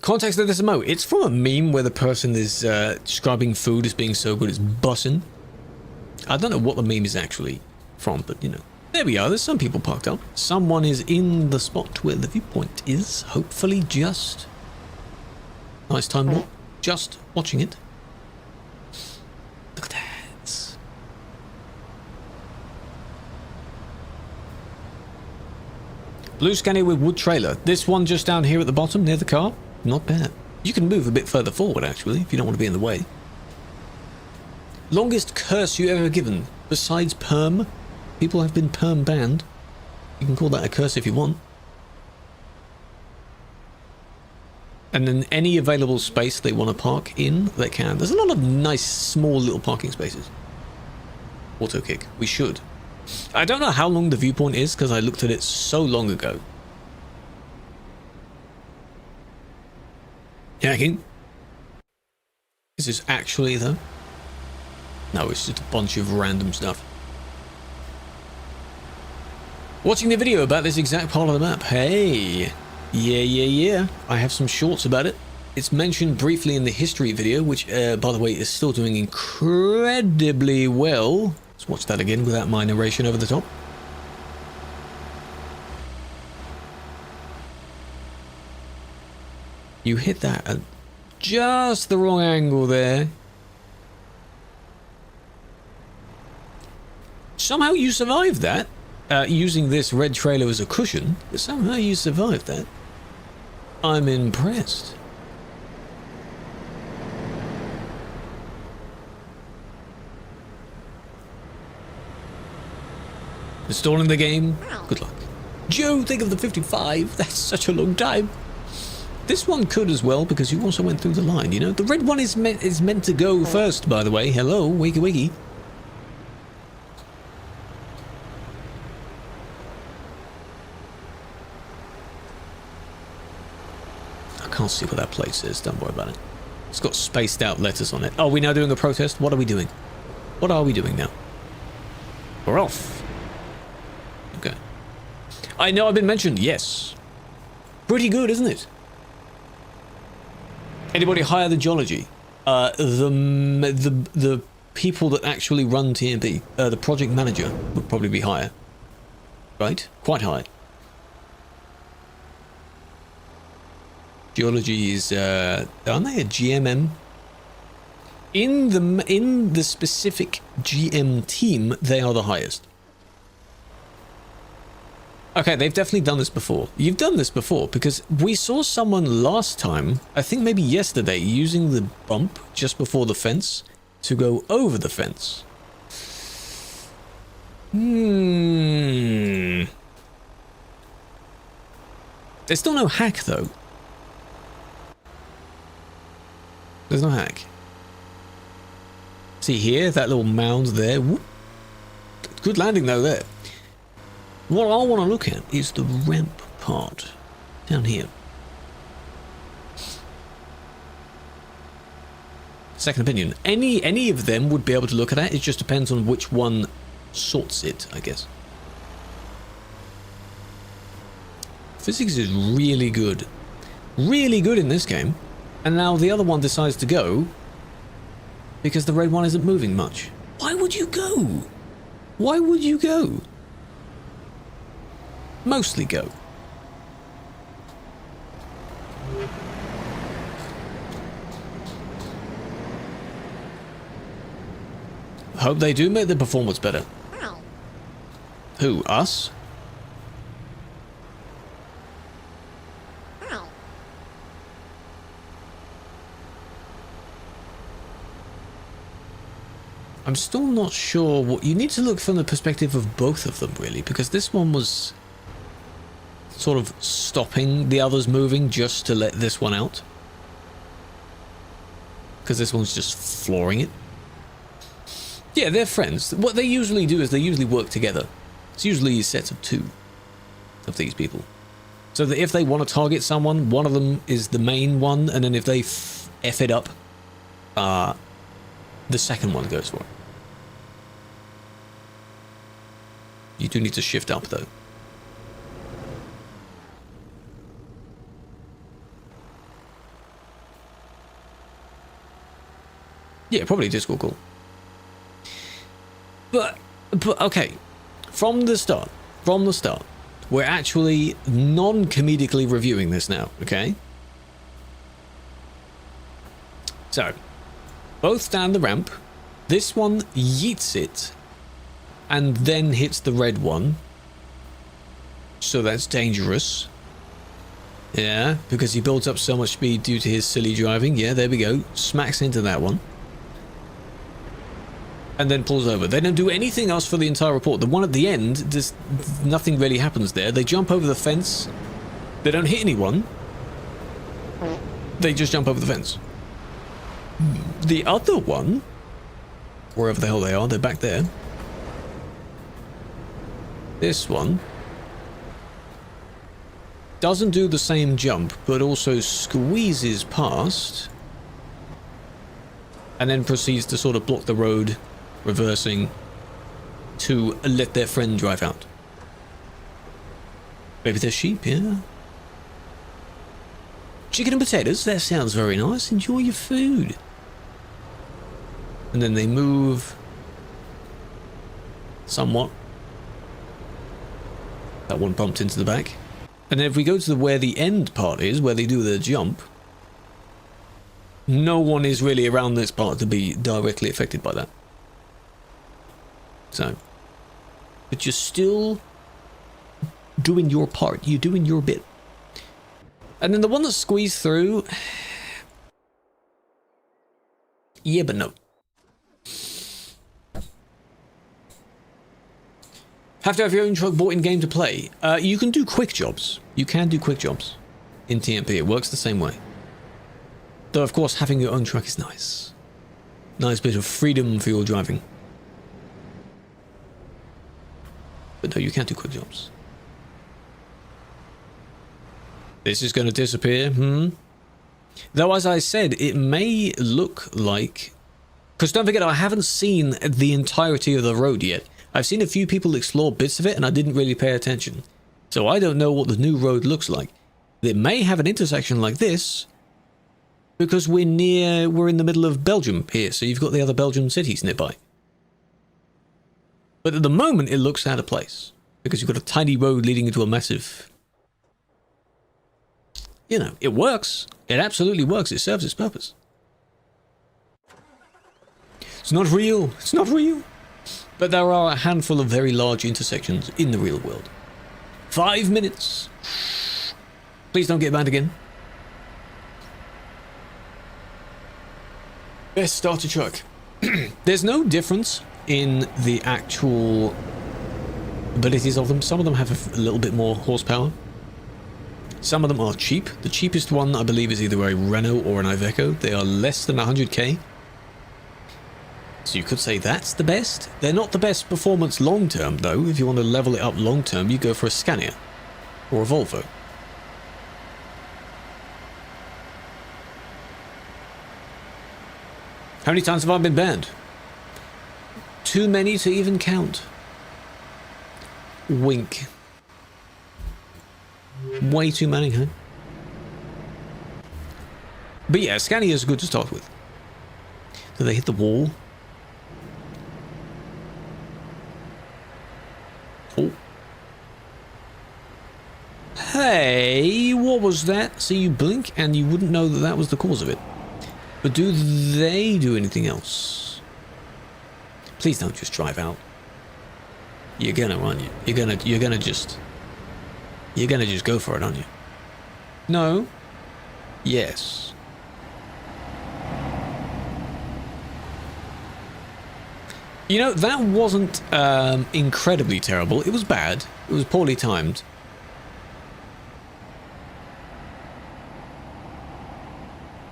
Context of this emote. It's from a meme where the person is describing food as being so good it's bussin'. I don't know what the meme is actually from, but you know. There we are, there's some people parked up. Someone is in the spot where the viewpoint is, hopefully just... Nice time walk. Just watching it. Look at that. Blue Scania with wood trailer. This one just down here at the bottom near the car. Not bad. You can move a bit further forward actually, if you don't want to be in the way. Longest curse you ever given, besides perm? People have been perm banned. You can call that a curse if you want. And then any available space they want to park in, they can. There's a lot of nice, small little parking spaces. Auto kick. We should. I don't know how long the viewpoint is because I looked at it so long ago. Hacking. Is this actually though? No, it's just a bunch of random stuff. Watching the video about this exact part of the map. Hey. Yeah. I have some shorts about it. It's mentioned briefly in the history video, which, by the way, is still doing incredibly well. Let's watch that again without my narration over the top. You hit that at just the wrong angle there. Somehow you survived that, using this red trailer as a cushion, but somehow you survived that. I'm impressed. Installing the game? Good luck. Joe, think of the 55. That's such a long time. This one could as well, because you also went through the line, you know? The red one is meant to go first, by the way. Hello, wiki wiki. I can't see what that plate says, don't worry about it. It's got spaced out letters on it. Oh, we're now doing a protest? What are we doing? What are we doing now? We're off. Okay. I know I've been mentioned, yes. Pretty good, isn't it? Anybody higher than geology? The people that actually run TMP, the project manager would probably be higher. Right? Quite high. Geology is, aren't they a GMM? In the specific GM team, they are the highest. Okay, they've definitely done this before. You've done this before because we saw someone last time, I think maybe yesterday, using the bump just before the fence to go over the fence. There's still no hack though. There's no hack. See here, that little mound there. Whoop. Good landing though there. What I want to look at is the ramp part down here. Second opinion. Any of them would be able to look at that. It just depends on which one sorts it, I guess. Physics is really good. Really good in this game. And now the other one decides to go because the red one isn't moving much. Why would you go? Why would you go? Mostly go. Hope they do make the performance better. Who, us? I'm still not sure what you need to look from the perspective of both of them really, because this one was sort of stopping the others moving just to let this one out. Because this one's just flooring it. Yeah, they're friends. What they usually do is they usually work together. It's usually sets of two of these people. So that if they want to target someone, one of them is the main one, and then if they F it up, the second one goes for it. You do need to shift up though. Yeah, probably Discord call. But okay, from the start, we're actually non-comedically reviewing this now, okay? So, both down the ramp, this one yeets it, and then hits the red one. So that's dangerous. Yeah, because he builds up so much speed due to his silly driving. Yeah, there we go. Smacks into that one. And then pulls over. They don't do anything else for the entire report. The one at the end, just nothing really happens there. They jump over the fence. They don't hit anyone. they just jump over the fence. The other one, wherever the hell they are, they're back there. This one doesn't do the same jump, but also squeezes past and then proceeds to sort of block the road, reversing to let their friend drive out. Maybe they're sheep, yeah. Chicken and potatoes, that sounds very nice. Enjoy your food. And then they move somewhat. That one bumped into the back. And then if we go to where the end part is, where they do their jump, no one is really around this part to be directly affected by that. So, but you're still doing your part. You're doing your bit. And then the one that squeezed through, yeah, but no. Have to have your own truck bought in game to play. You can do quick jobs. You can do quick jobs in TMP. It works the same way. Though, of course, having your own truck is nice. Nice bit of freedom for your driving. But no, you can't do quick jobs. This is going to disappear, Though, as I said, it may look like... Because don't forget, I haven't seen the entirety of the road yet. I've seen a few people explore bits of it, and I didn't really pay attention. So I don't know what the new road looks like. It may have an intersection like this, because we're in the middle of Belgium here, so you've got the other Belgian cities nearby. But at the moment, it looks out of place, because you've got a tiny road leading into a massive... You know, it works. It absolutely works. It serves its purpose. It's not real. It's not real. But there are a handful of very large intersections in the real world. 5 minutes. Please don't get banned again. Best starter truck. There's no difference in the actual abilities of them. Some of them have a little bit more horsepower. Some of them are cheap. The cheapest one, I believe, is either a Renault or an Iveco. They are less than 100k. So you could say that's the best. They're not the best performance long-term, though. If you want to level it up long-term, you go for a Scania or a Volvo. How many times have I been banned? Too many to even count. Wink. Way too many, huh? But yeah, Scania is good to start with. Do they hit the wall? Oh. Hey, what was that? So you blink and you wouldn't know that that was the cause of it. But do they do anything else? Please don't just drive out. You're gonna, aren't you? You're gonna just go for it, aren't you? No. Yes. You know, that wasn't incredibly terrible. It was bad. It was poorly timed.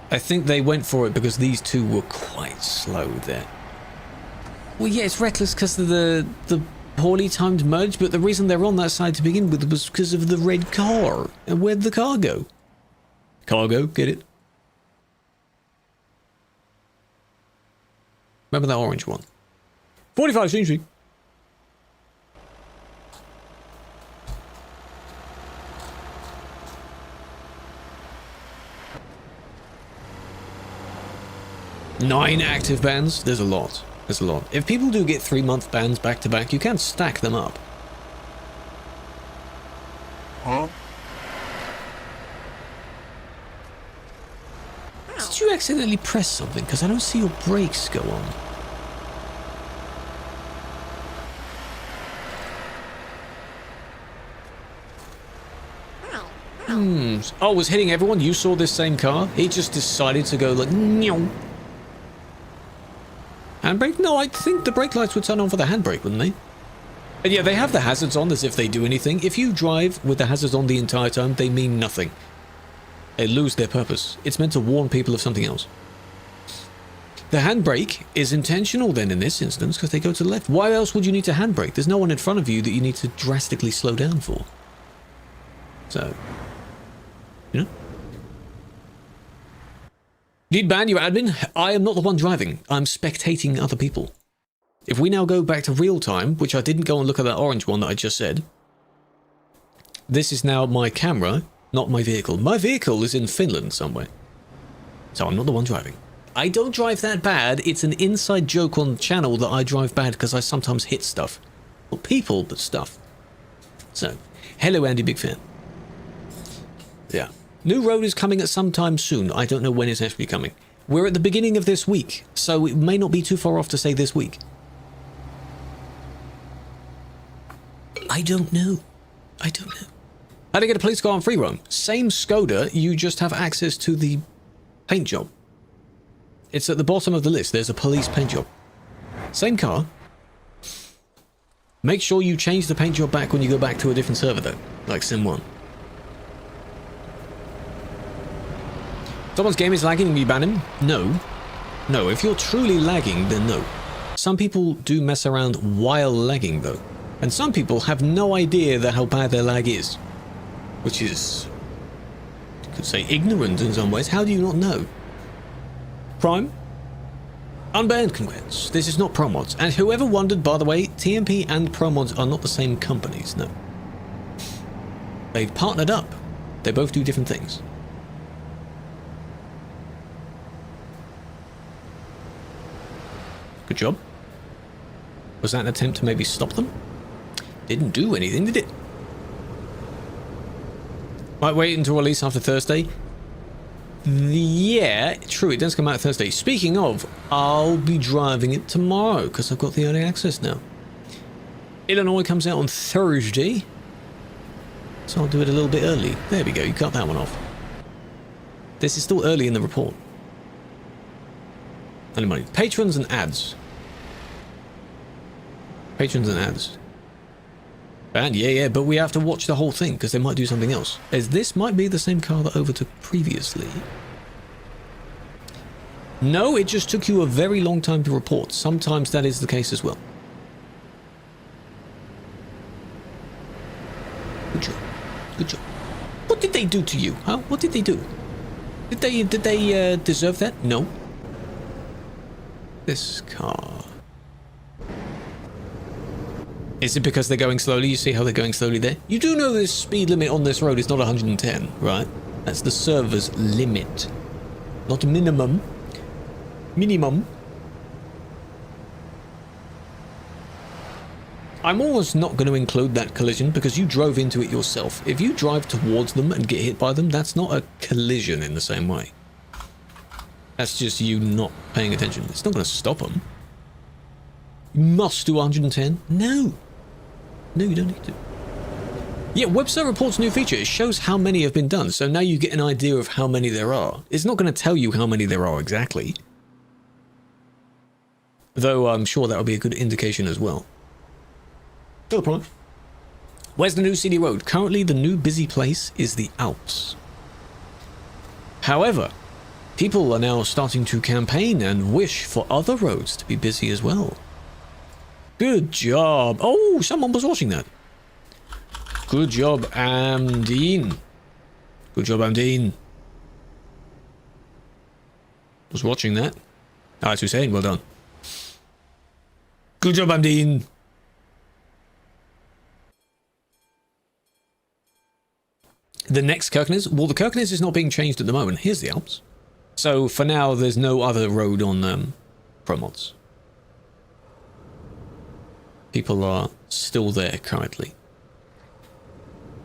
I think they went for it because these two were quite slow there. Well, yeah, it's reckless because of the poorly timed merge, but the reason they're on that side to begin with was because of the red car. And where'd the car go? Cargo, get it? Remember that orange one? 45 Street. Nine active bans? There's a lot. There's a lot. If people do get 3-month bans back to back, you can stack them up. Huh? Did you accidentally press something? Because I don't see your brakes go on. Oh, was hitting everyone? You saw this same car? He just decided to go like, meow. Handbrake? No, I think the brake lights would turn on for the handbrake, wouldn't they? And yeah, they have the hazards on as if they do anything. If you drive with the hazards on the entire time, they mean nothing. They lose their purpose. It's meant to warn people of something else. The handbrake is intentional then in this instance because they go to the left. Why else would you need to handbrake? There's no one in front of you that you need to drastically slow down for. So, you know. Need ban your admin? I am not the one driving. I'm spectating other people. If we now go back to real time, which I didn't go and look at that orange one that I just said. This is now my camera, not my vehicle. My vehicle is in Finland somewhere. So I'm not the one driving. I don't drive that bad. It's an inside joke on the channel that I drive bad because I sometimes hit stuff. Not people, but stuff. So, hello Andy, big fan. Yeah. New road is coming at some time soon. I don't know when it's actually coming. We're at the beginning of this week, so it may not be too far off to say this week. I don't know. I don't know. How to get a police car on free roam? Same Skoda, you just have access to the paint job. It's at the bottom of the list. There's a police paint job. Same car. Make sure you change the paint job back when you go back to a different server though, like Sim 1. Someone's game is lagging and you ban him? No. No, if you're truly lagging, then no. Some people do mess around while lagging though. And some people have no idea that how bad their lag is. Which is, you could say, ignorant in some ways. How do you not know? Prime? Unbanned, congrats. This is not ProMods. And whoever wondered, by the way, TMP and ProMods are not the same companies, no. They've partnered up. They both do different things. Good job. Was that an attempt to maybe stop them? Didn't do anything, did it? Might wait until release after Thursday. Yeah, true, it does come out Thursday. Speaking of, I'll be driving it tomorrow because I've got the early access now. Illinois comes out on Thursday. So I'll do it a little bit early. There we go, you cut that one off. This is still early in the report. Only money. Patrons and ads. Patrons and ads. And yeah, but we have to watch the whole thing because they might do something else. As this might be the same car that overtook previously. No, it just took you a very long time to report. Sometimes that is the case as well. Good job. Good job. What did they do to you? Huh? What did they do? Did they deserve that? No. This car. Is it because they're going slowly? You see how they're going slowly there? You do know the speed limit on this road is not 110, right? That's the server's limit. Not minimum. Minimum. I'm almost not going to include that collision because you drove into it yourself. If you drive towards them and get hit by them, that's not a collision in the same way. That's just you not paying attention. It's not going to stop them. You must do 110? No. No, you don't need to. Yeah, website reports new feature. It shows how many have been done, so now you get an idea of how many there are. It's not going to tell you how many there are exactly. Though I'm sure that will be a good indication as well. No problem. Where's the new CD road? Currently, the new busy place is the Alps. However, people are now starting to campaign and wish for other roads to be busy as well. Good job. Oh, someone was watching that. Good job, Amdeen. Good job, Amdeen. Was watching that. Ah, that's Hussein. Well done. Good job, Amdeen. The next Kirkenes? Well, the Kirkenes is not being changed at the moment. Here's the Alps. So, for now, there's no other road on ProMods. People are still there currently.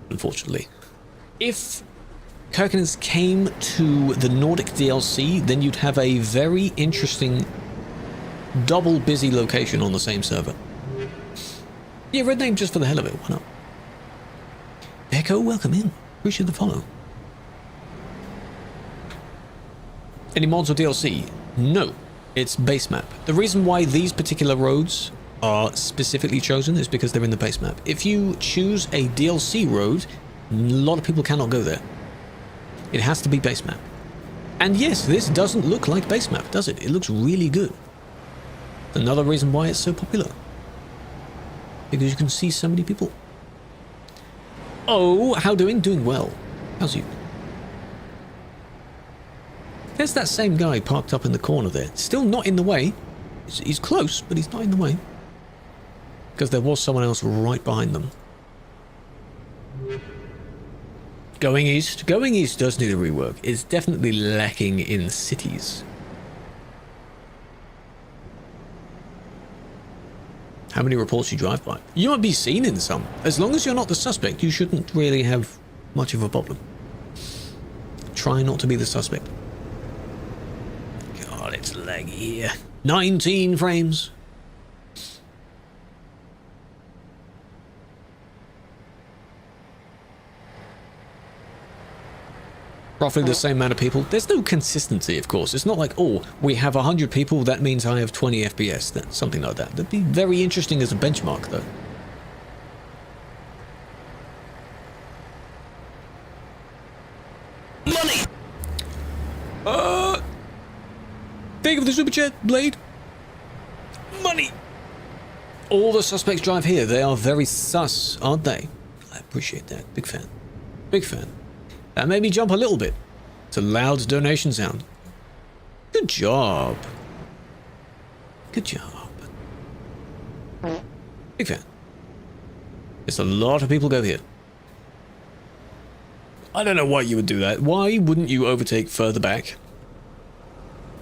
Unfortunately. If Kirkenes came to the Nordic DLC, then you'd have a very interesting double busy location on the same server. Yeah, red name just for the hell of it. Why not? Echo, welcome in. Appreciate the follow. Any mods or DLC? No. It's base map. The reason why these particular roads are specifically chosen is because they're in the base map. If you choose a DLC road, a lot of people cannot go there. It has to be base map. And yes, this doesn't look like base map, does it? It looks really good. Another reason why it's so popular. Because you can see so many people. Oh, how doing? Doing well. How's you? There's that same guy parked up in the corner there. Still not in the way. He's close, but he's not in the way. Because there was someone else right behind them. Going east. Going east does need a rework. It's definitely lacking in cities. How many reports you drive by? You might be seen in some. As long as you're not the suspect, you shouldn't really have much of a problem. Try not to be the suspect. God, it's laggy here. 19 frames. Roughly the same amount of people. There's no consistency, of course. It's not like, oh, we have 100 people, that means I have 20 FPS. That's something like that. That'd be very interesting as a benchmark, though. Money! Think of the super chat, Blade. Money! All the suspects drive here. They are very sus, aren't they? I appreciate that. Big fan. Big fan. That made me jump a little bit. It's a loud donation sound. Good job. Good job. Big fan. There's a lot of people go here. I don't know why you would do that. Why wouldn't you overtake further back?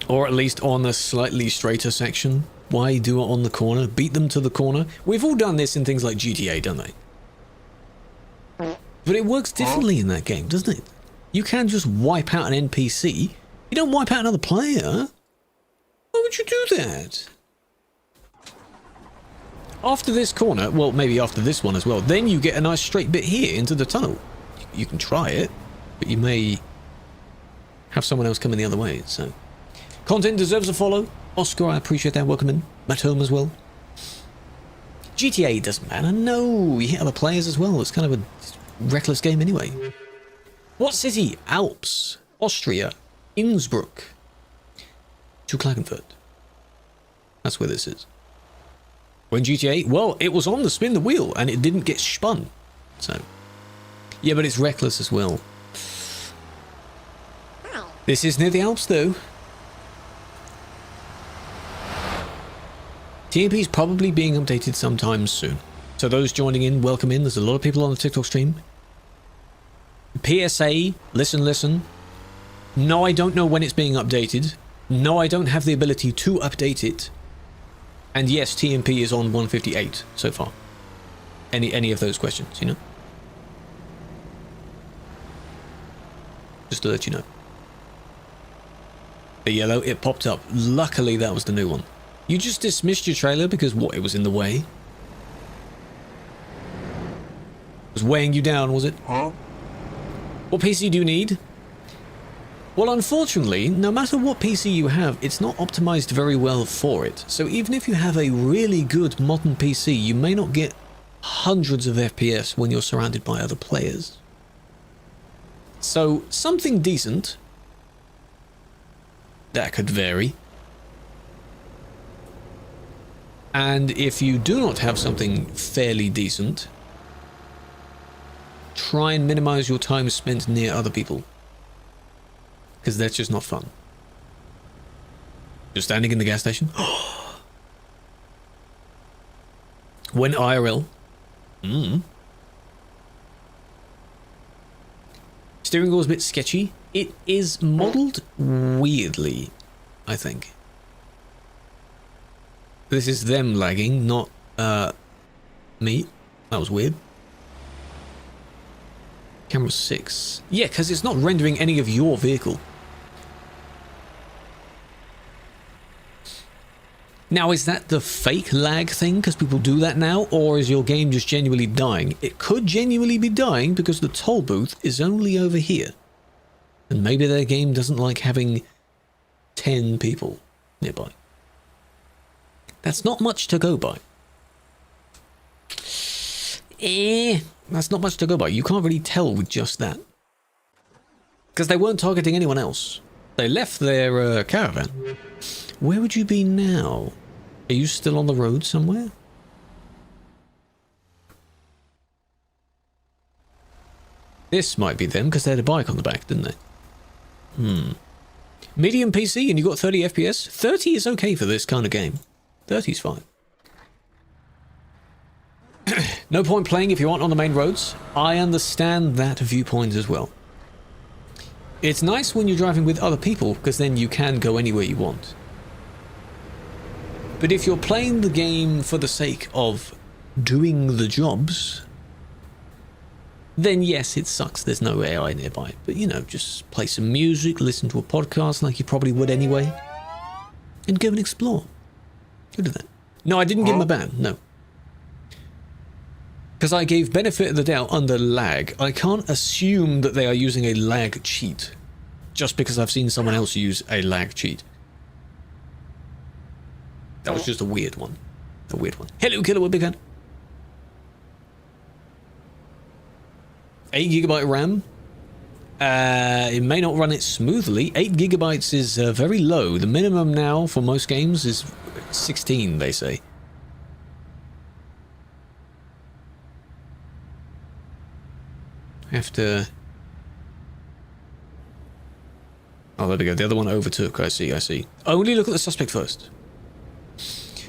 Or at least on a slightly straighter section? Why do it on the corner? Beat them to the corner? We've all done this in things like GTA, don't they? But it works differently in that game, doesn't it? You can just wipe out an NPC. You don't wipe out another player. Why would you do that? After this corner, well, maybe after this one as well, then you get a nice straight bit here into the tunnel. You can try it, but you may have someone else coming the other way, so... Content deserves a follow. Oscar, I appreciate that. Welcome in. Matt Home as well. GTA doesn't matter. No, you hit other players as well. It's kind of a reckless game anyway. What city? Alps. Austria. Innsbruck. To Klagenfurt. That's where this is. When GTA? Well, it was on the spin the wheel and it didn't get spun. So, yeah, but it's reckless as well. This is near the Alps though. TMP is probably being updated sometime soon. So those joining in, welcome in. There's a lot of people on the TikTok stream. PSA, listen. No, I don't know when it's being updated. No, I don't have the ability to update it. And yes, TMP is on 158 so far. Any of those questions, you know? Just to let you know. The yellow, it popped up. Luckily, that was the new one. You just dismissed your trailer because what? It was in the way? It was weighing you down, was it? Huh? What PC do you need? Well, unfortunately, no matter what PC you have, it's not optimized very well for it. So even if you have a really good modern PC, you may not get hundreds of FPS when you're surrounded by other players. So something decent, that could vary. And if you do not have something fairly decent, try and minimize your time spent near other people. Because that's just not fun. You're standing in the gas station? When IRL? Steering wheel is a bit sketchy. It is modeled weirdly, I think. This is them lagging, not me. That was weird. Camera 6. Yeah, because it's not rendering any of your vehicle. Now, is that the fake lag thing because people do that now, or is your game just genuinely dying? It could genuinely be dying because the toll booth is only over here. And maybe their game doesn't like having 10 people nearby. That's not much to go by. That's not much to go by. You can't really tell with just that. Because they weren't targeting anyone else. They left their caravan. Where would you be now? Are you still on the road somewhere? This might be them, because they had a bike on the back, didn't they? Medium PC and you got 30 FPS? 30 is okay for this kind of game. 30 is fine. No point playing if you aren't on the main roads. I understand that viewpoint as well. It's nice when you're driving with other people, because then you can go anywhere you want. But if you're playing the game for the sake of doing the jobs, then yes, it sucks there's no AI nearby. But, you know, just play some music, listen to a podcast like you probably would anyway, and go and explore. Go do that. No, I didn't give him a ban, no. Because I gave benefit of the doubt under lag. I can't assume that they are using a lag cheat just because I've seen someone else use a lag cheat. That was just a weird one. A weird one. Hello, Killua, big fan. 8 GB RAM. It may not run it smoothly. 8 GB is very low. The minimum now for most games is 16, they say. I have to... Oh, there we go. The other one overtook. I see, I see. Only look at the suspect first.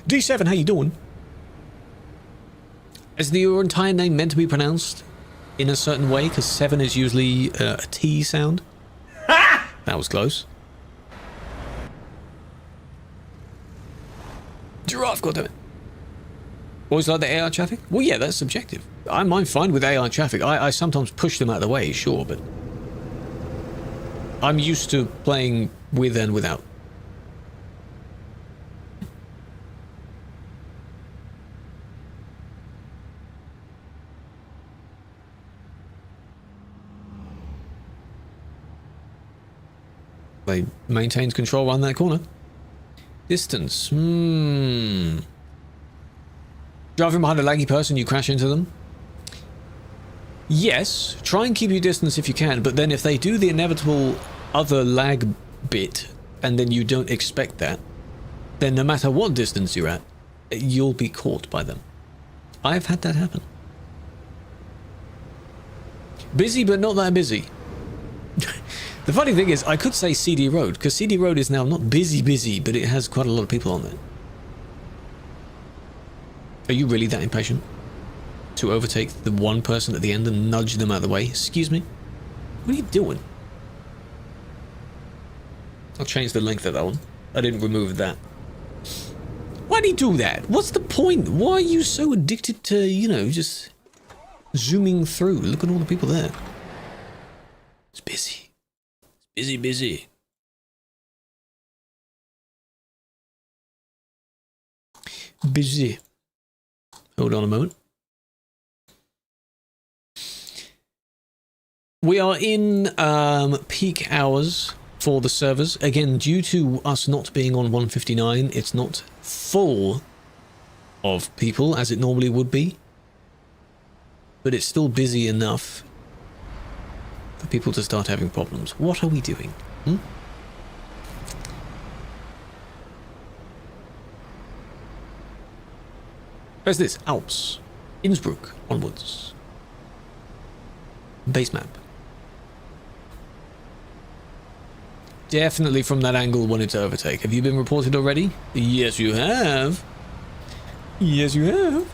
D7, how you doing? Is your entire name meant to be pronounced in a certain way? Because 7 is usually a T sound. That was close. Giraffe, goddammit. Always like the AI traffic? Well, yeah, that's subjective. I'm fine with AI traffic. I sometimes push them out of the way, sure, but I'm used to playing with and without. They maintains control around that corner. Distance. Driving behind a laggy person, you crash into them. Yes, try and keep your distance if you can, but then if they do the inevitable other lag bit, and then you don't expect that, then no matter what distance you're at, you'll be caught by them. I've had that happen. Busy, but not that busy. The funny thing is, I could say CD Road, because CD Road is now not busy, but it has quite a lot of people on there. Are you really that impatient to overtake the one person at the end and nudge them out of the way? Excuse me? What are you doing? I'll change the length of that one. I didn't remove that. Why do you do that? What's the point? Why are you so addicted to, you know, just zooming through? Look at all the people there. It's busy. Busy. Busy. Hold on a moment. We are in peak hours for the servers. Again, due to us not being on 159, it's not full of people as it normally would be. But it's still busy enough for people to start having problems. What are we doing? Where's this? Alps. Innsbruck onwards. Base map. Definitely from that angle wanted to overtake. Have you been reported already? Yes, you have. Yes, you have.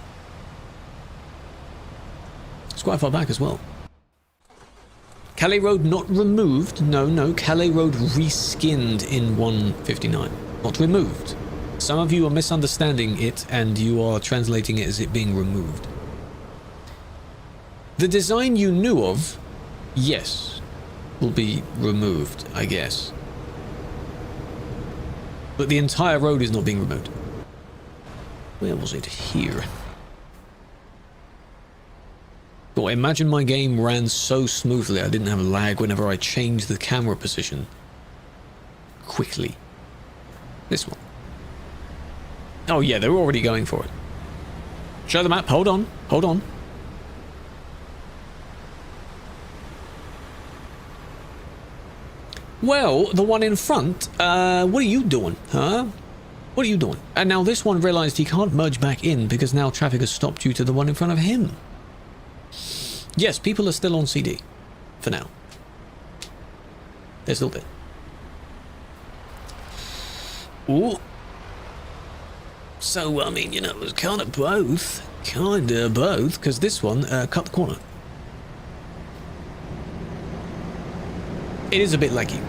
It's quite far back as well. Calais Road not removed. No. Calais Road reskinned in 159. Not removed. Some of you are misunderstanding it and you are translating it as it being removed. The design you knew of, yes, will be removed, I guess. But the entire road is not being removed. Where was it? Here. Well, imagine my game ran so smoothly I didn't have lag whenever I changed the camera position quickly. This one. Oh yeah, they're already going for it. Show the map. Hold on. Well, the one in front, what are you doing, huh? What are you doing? And now this one realized he can't merge back in because now traffic has stopped due to the one in front of him. Yes, people are still on CD. For now. They're still there. Ooh. So, I mean, you know, it was kind of both. Kinda both, because this one cut the corner. It is a bit laggy.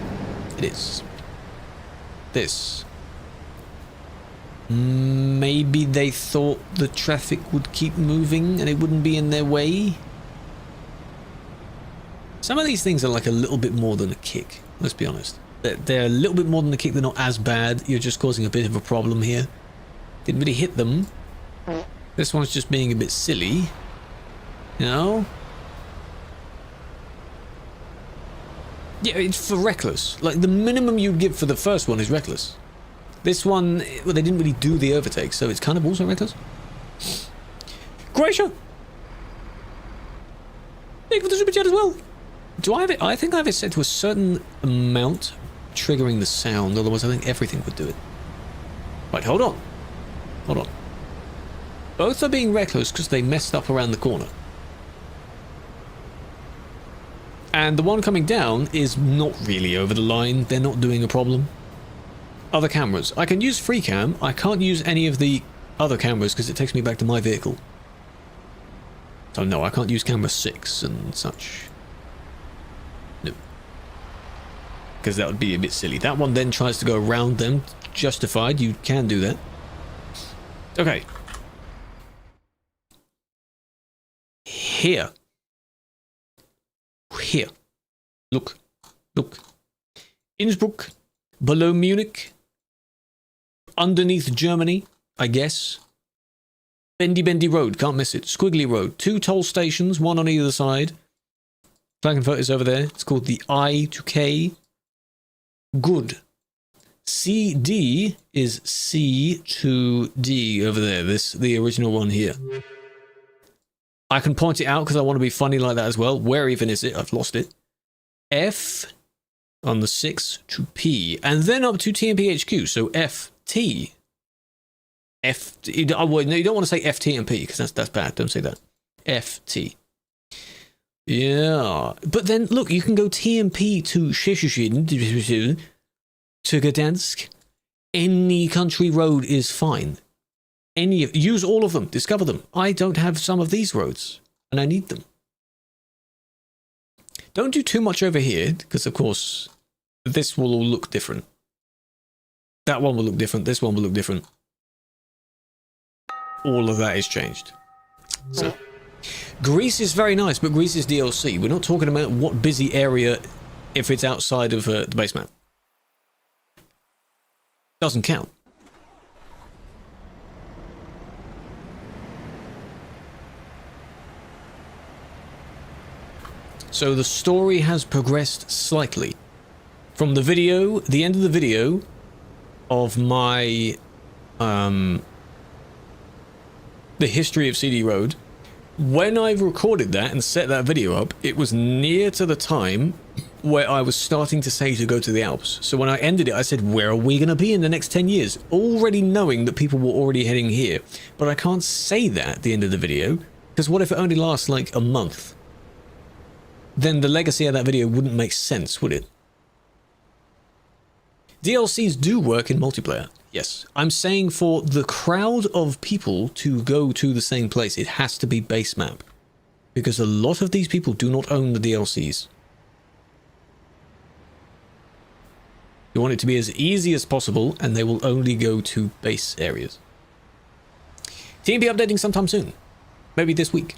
It is. This. Maybe they thought the traffic would keep moving and it wouldn't be in their way. Some of these things are like a little bit more than a kick, let's be honest. They're a little bit more than a kick, they're not as bad. You're just causing a bit of a problem here. Didn't really hit them. This one's just being a bit silly. You know? Yeah, it's for reckless. Like, the minimum you'd give for the first one is reckless. This one, well, they didn't really do the overtake, so it's kind of also reckless. Gracia! Thank you for the super chat as well. Do I have it? I think I have it set to a certain amount, triggering the sound, otherwise I think everything would do it. Right, hold on. Hold on. Both are being reckless because they messed up around the corner. And the one coming down is not really over the line. They're not doing a problem. Other cameras. I can use free cam. I can't use any of the other cameras because it takes me back to my vehicle. So no, I can't use camera 6 and such. No. Because that would be a bit silly. That one then tries to go around them. Justified. You can do that. Okay. Here. Here. Look. Look. Innsbruck. Below Munich. Underneath Germany, I guess. Bendy road, can't miss it. Squiggly road. 2 toll stations, one on either side. Frankfurt is over there. It's called the I to K. Good. CD is C to D over there. The original one here. I can point it out because I want to be funny like that as well. Where even is it? I've lost it. F on the 6 to P. And then up to TMPHQ. So FT. Oh, wait, no, you don't want to say FT and P because that's bad. Don't say that. FT. Yeah. But then, look, you can go TMP to Szczecin, to Gdansk. Any country road is fine. Use all of them. Discover them. I don't have some of these roads, and I need them. Don't do too much over here, because, of course, this will all look different. That one will look different. This one will look different. All of that is changed. So, Greece is very nice, but Greece is DLC. We're not talking about what busy area if it's outside of the base map. Doesn't count. So the story has progressed slightly. From the video, the end of the video of my the history of CD Road, when I recorded that and set that video up, it was near to the time where I was starting to say to go to the Alps. So when I ended it, I said, where are we going to be in the next 10 years? Already knowing that people were already heading here. But I can't say that at the end of the video, because what if it only lasts like a month? Then the legacy of that video wouldn't make sense, would it? DLCs do work in multiplayer. Yes, I'm saying for the crowd of people to go to the same place, it has to be base map. Because a lot of these people do not own the DLCs. You want it to be as easy as possible, and they will only go to base areas. TMP updating sometime soon. Maybe this week.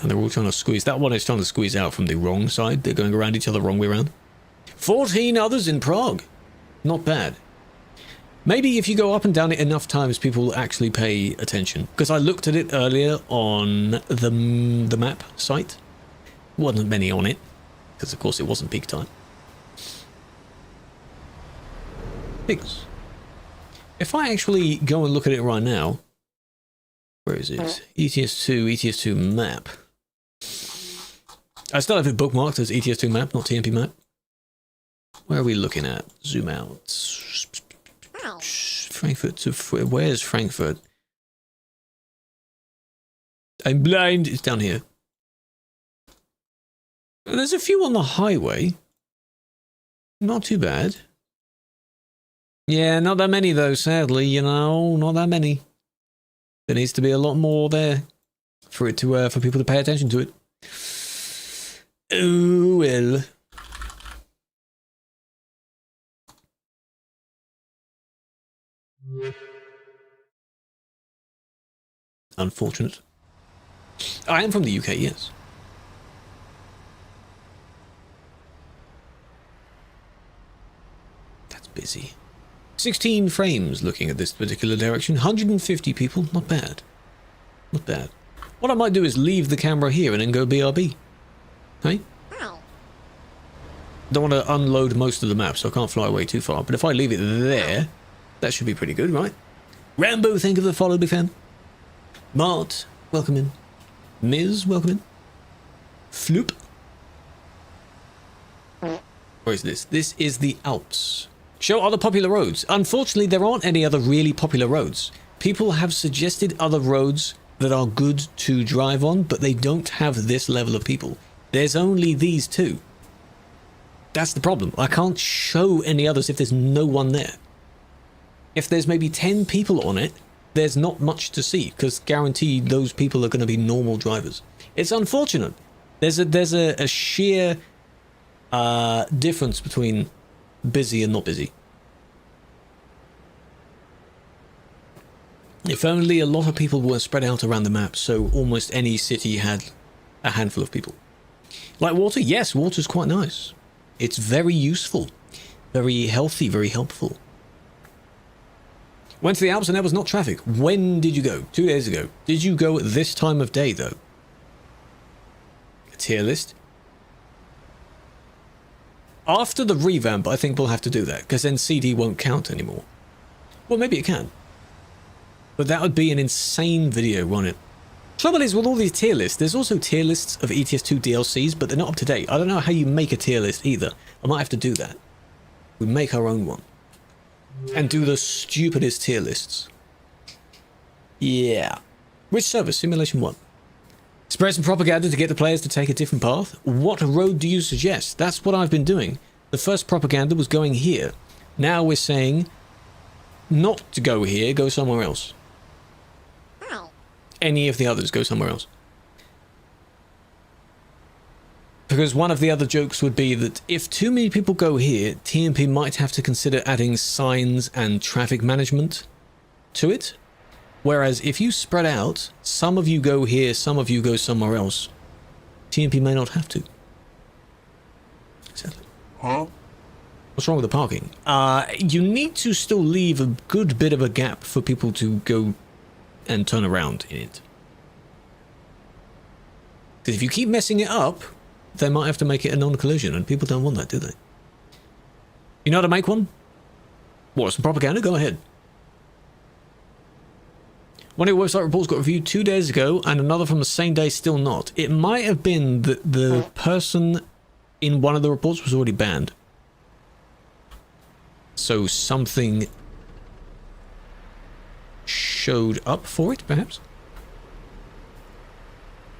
And they're all trying to squeeze. That one is trying to squeeze out from the wrong side. They're going around each other the wrong way around. 14 others in Prague. Not bad. Maybe if you go up and down it enough times, people will actually pay attention. Because I looked at it earlier on the map site. Wasn't many on it. Because, of course, it wasn't peak time. Pigs. If I actually go and look at it right now, Where is it? ETS2 map. I still have it bookmarked as ETS2 map, not TMP map. Where are we looking at? Zoom out. Frankfurt to... Where's Frankfurt? I'm blind. It's down here. There's a few on the highway. Not too bad. Yeah, not that many though, sadly, you know, not that many. There needs to be a lot more there for it to for people to pay attention to it. Oh well. Unfortunate. I am from the UK, yes. That's busy. 16 frames looking at this particular direction. 150 people. Not bad. Not bad. What I might do is leave the camera here and then go BRB. Hey? Don't want to unload most of the map, so I can't fly away too far. But if I leave it there, that should be pretty good, right? Rambo, thank you for the follow, big fan. Mart, welcome in. Miz, welcome in. Floop. Where is this? This is the Alps. Show other popular roads. Unfortunately, there aren't any other really popular roads. People have suggested other roads that are good to drive on, but they don't have this level of people. There's only these two. That's the problem. I can't show any others if there's no one there. If there's maybe 10 people on it, there's not much to see, because guaranteed those people are going to be normal drivers. It's unfortunate. There's a sheer difference between busy and not busy. If only a lot of people were spread out around the map, so almost any city had a handful of people. Like water? Yes, water's quite nice. It's very useful, very healthy, very helpful. Went to the Alps and there was not traffic. When did you go? 2 days ago. Did you go at this time of day, though? A tier list. After the revamp, I think we'll have to do that, because then CD won't count anymore. Well, maybe it can. But that would be an insane video, won't it? Trouble is, with all these tier lists, there's also tier lists of ETS2 DLCs, but they're not up to date. I don't know how you make a tier list either. I might have to do that. We make our own one. And do the stupidest tier lists. Yeah. Which server? Simulation 1. Spread some propaganda to get the players to take a different path. What road do you suggest? That's what I've been doing. The first propaganda was going here. Now we're saying not to go here, go somewhere else. Any of the others, go somewhere else. Because one of the other jokes would be that if too many people go here, TMP might have to consider adding signs and traffic management to it. Whereas if you spread out, some of you go here, some of you go somewhere else, TMP may not have to. Exactly. Huh? What's wrong with the parking? You need to still leave a good bit of a gap for people to go and turn around in it. Because if you keep messing it up, they might have to make it a non-collision, and people don't want that, do they? You know how to make one? What, some propaganda? Go ahead. One of your website reports got reviewed 2 days ago, and another from the same day still not. It might have been that the person in one of the reports was already banned. So something showed up for it, perhaps?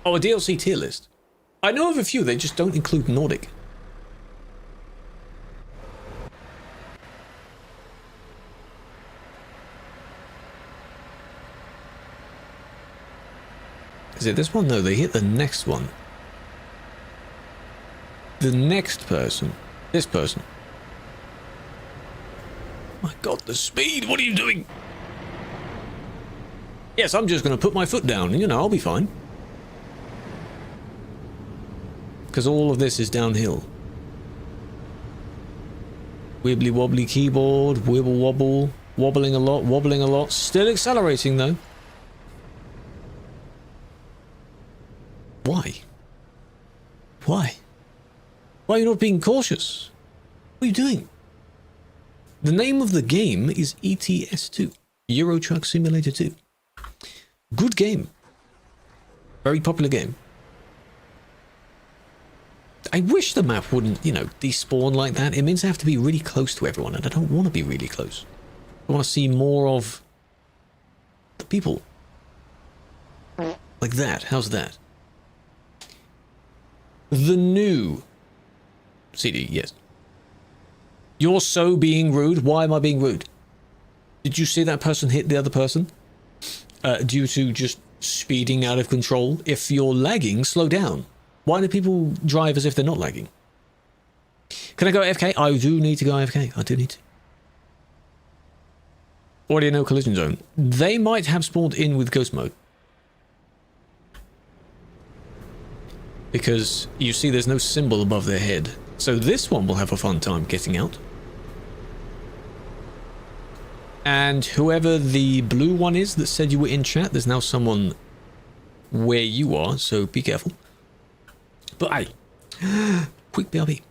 Oh, a DLC tier list. I know of a few, they just don't include Nordic. Is it this one? No, they hit the next one. The next person. This person. My god, the speed! What are you doing? Yes, I'm just going to put my foot down, and you know, I'll be fine. Because all of this is downhill. Wibbly wobbly keyboard, wibble wobble, wobbling a lot, still accelerating though. Why? Why? Why are you not being cautious? What are you doing? The name of the game is ETS2, Euro Truck Simulator 2. Good game. Very popular game. I wish the map wouldn't, you know, despawn like that. It means I have to be really close to everyone, and I don't want to be really close. I want to see more of the people. Like that. How's that? The new CD, yes. You're so being rude. Why am I being rude? Did you see that person hit the other person? Due to just speeding out of control? If you're lagging, slow down. Why do people drive as if they're not lagging? Can I go AFK? I do need to go AFK. I do need to. Audio no collision zone. They might have spawned in with ghost mode. Because you see there's no symbol above their head. So this one will have a fun time getting out. And whoever the blue one is that said you were in chat, there's now someone where you are, so be careful. But hey, quick BRB.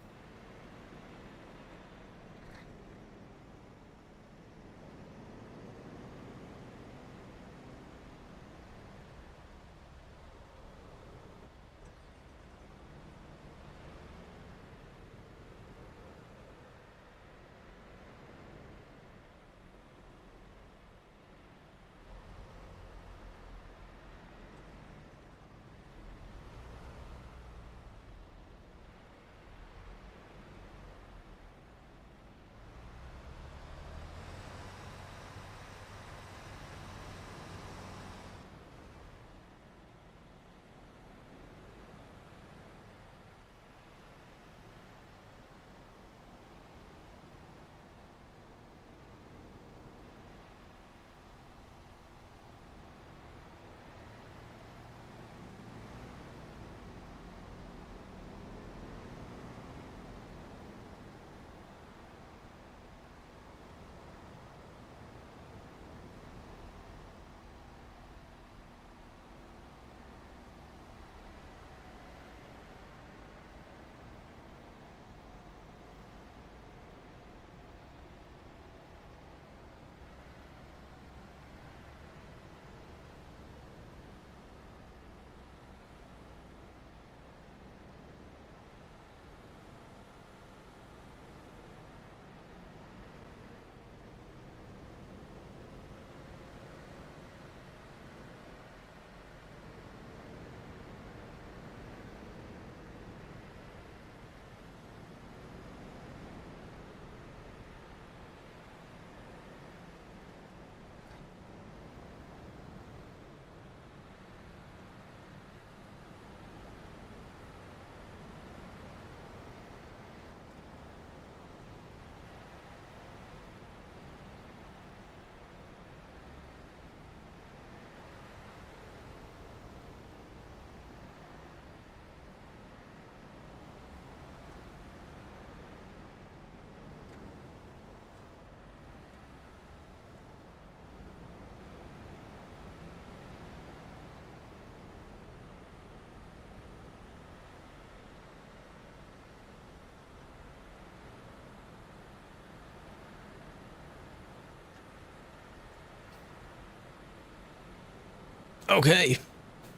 Okay.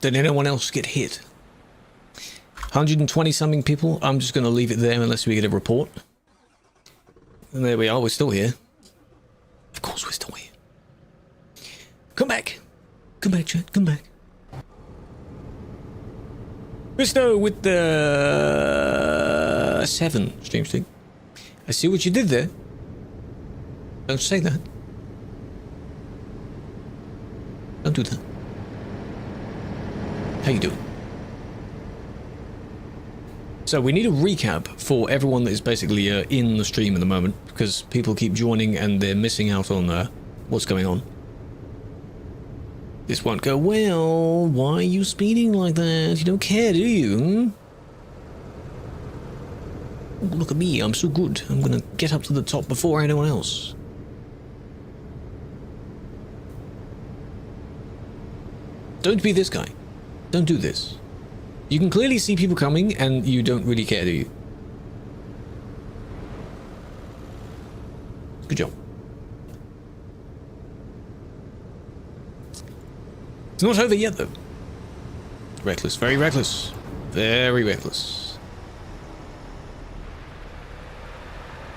Did anyone else get hit? 120 something people. I'm just going to leave it there unless we get a report. And there we are. We're still here. Of course we're still here. Come back. Come back, chat. Come back. Risto with the 7 stream stick. I see what you did there. Don't say that. Don't do that. How you doing? So we need a recap for everyone that is basically in the stream at the moment, because people keep joining and they're missing out on what's going on. This won't go well. Why are you speeding like that? You don't care, do you? Oh, look at me, I'm so good. I'm gonna get up to the top before anyone else. Don't be this guy. Don't do this. You can clearly see people coming and you don't really care, do you? Good job. It's not over yet, though. Reckless, very reckless. Very reckless.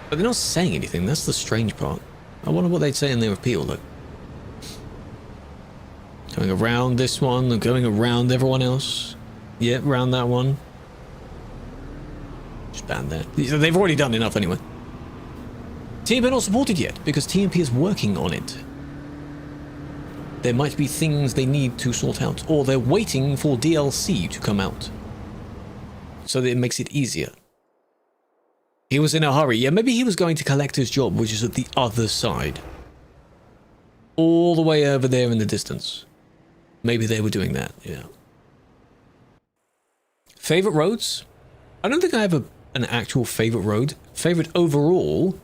But they're not saying anything, that's the strange part. I wonder what they'd say in their appeal, though. Going around this one, and going around everyone else. Yeah, around that one. Just ban that. They've already done enough anyway. TMP not supported yet, because TMP is working on it. There might be things they need to sort out, or they're waiting for DLC to come out. So that it makes it easier. He was in a hurry. Yeah, maybe he was going to Collector's Job, which is at the other side. All the way over there in the distance. Maybe they were doing that, yeah. Favorite roads? I don't think I have an actual favorite road. Favorite overall?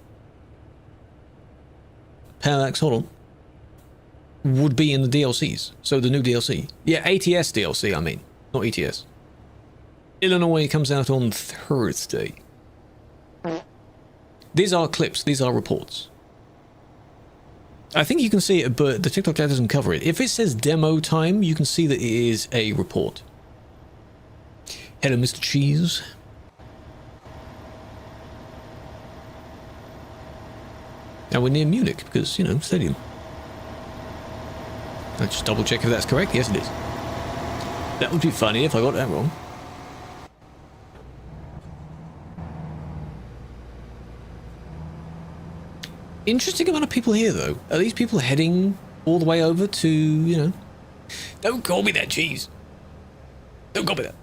Parallax, hold on. Would be in the DLCs. So the new DLC. Yeah, ATS DLC, I mean. Not ETS. Illinois comes out on Thursday. These are clips. These are reports. I think you can see it, but the TikTok chat doesn't cover it. If it says demo time, you can see that it is a report. Hello, Mr. Cheese. Now we're near Munich because, you know, stadium. I'll just double check if that's correct. Yes, it is. That would be funny if I got that wrong. Interesting amount of people here, though. Are these people heading all the way over to, you know... Don't call me that, cheese. Don't call me that.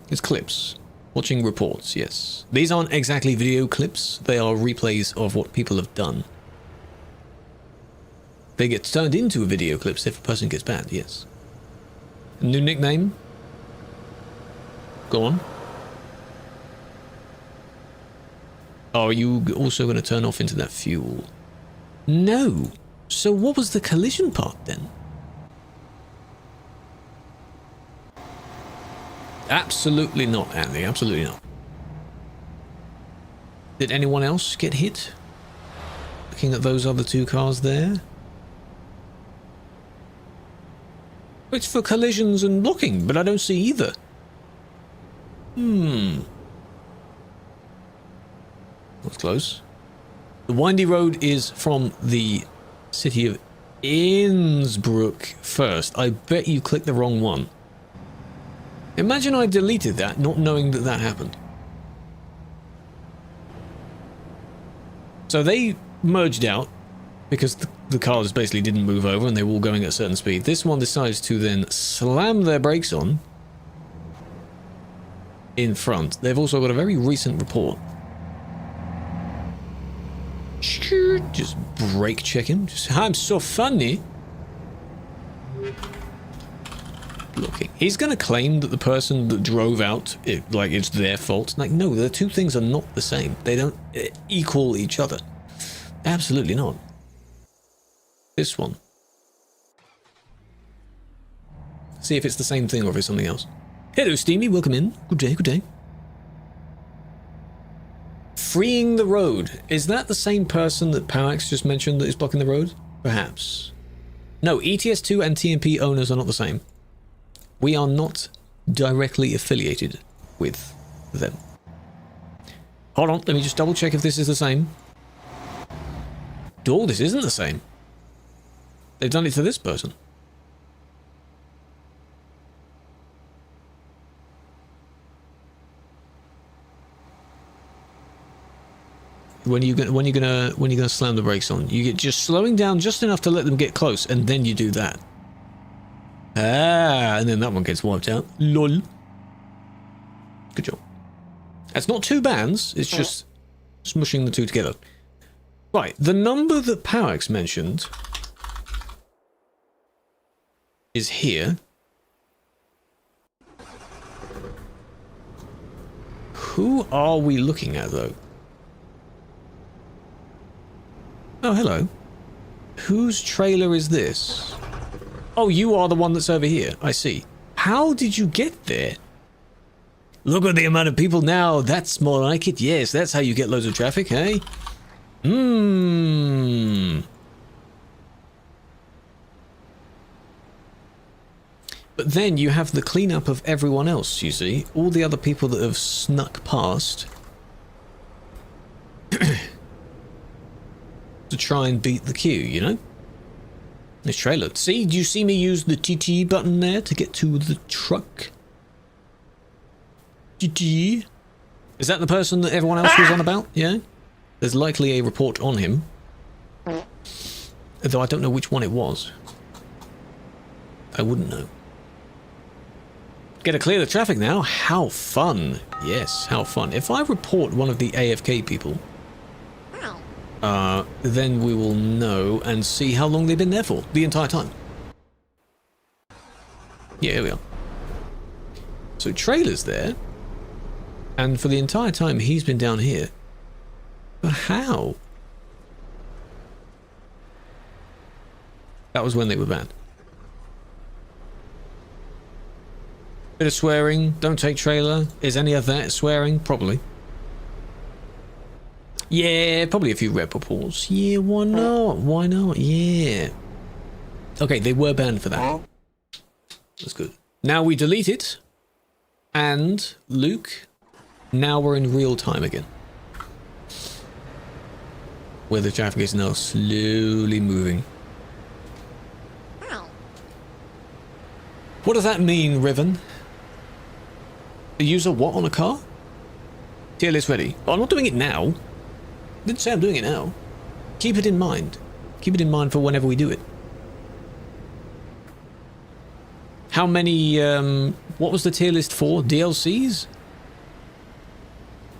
It's clips. Watching reports, yes. These aren't exactly video clips. They are replays of what people have done. They get turned into video clips if a person gets banned, yes. A new nickname? Go on. Are you also going to turn off into that fuel? No. So what was the collision part then? Absolutely not, Andy. Absolutely not. Did anyone else get hit? Looking at those other two cars there. It's for collisions and blocking, but I don't see either. That's close. The windy road is from the city of Innsbruck first. I bet you clicked the wrong one. Imagine I deleted that, not knowing that that happened. So they merged out because the cars basically didn't move over and they were all going at a certain speed. This one decides to then slam their brakes on in front. They've also got a very recent report. Just brake check him. Just, I'm so funny. Looking. He's going to claim that the person that drove out, like it's their fault. Like, no, the two things are not the same. They don't equal each other. Absolutely not. This one. See if it's the same thing or if it's something else. Hello, Steamy. Welcome in. Good day, good day. Freeing the road. Is that the same person that Parallax just mentioned that is blocking the road? Perhaps. No, ETS2 and TMP owners are not the same. We are not directly affiliated with them. Hold on, let me just double check if this is the same. Oh, this isn't the same. They've done it to this person. When are you gonna slam the brakes on? You get just slowing down just enough to let them get close, and then you do that. Ah, and then that one gets wiped out. Lol. Good job. That's not two bans, it's just smushing the two together. Right, the number that Parallax mentioned is here. Who are we looking at, though? Oh, hello. Whose trailer is this? Oh, you are the one that's over here. I see. How did you get there? Look at the amount of people now. That's more like it. Yes, that's how you get loads of traffic, hey? But then you have the cleanup of everyone else, you see. All the other people that have snuck past to try and beat the queue, you know? This trailer. See, do you see me use the TT button there to get to the truck? TT. Is that the person that everyone else was on about? Yeah? There's likely a report on him. Though I don't know which one it was. I wouldn't know. Get to clear the traffic now? How fun. Yes, how fun. If I report one of the AFK people, then we will know and see how long they've been there for. The entire time. Yeah, here we are. So trailer's there. And for the entire time he's been down here. But how? That was when they were banned. Bit of swearing, don't take trailer. Is any of that swearing? Probably. Yeah, probably a few red reports. Yeah, why not? Why not? Yeah. Okay, they were banned for that. That's good. Now we delete it. And, Luke, now we're in real time again. Where the traffic is now slowly moving. What does that mean, Riven? A user what on a car? Tier list ready. Oh, I'm not doing it now. Didn't say I'm doing it now. Keep it in mind. Keep it in mind for whenever we do it. How many, what was the tier list for? DLCs?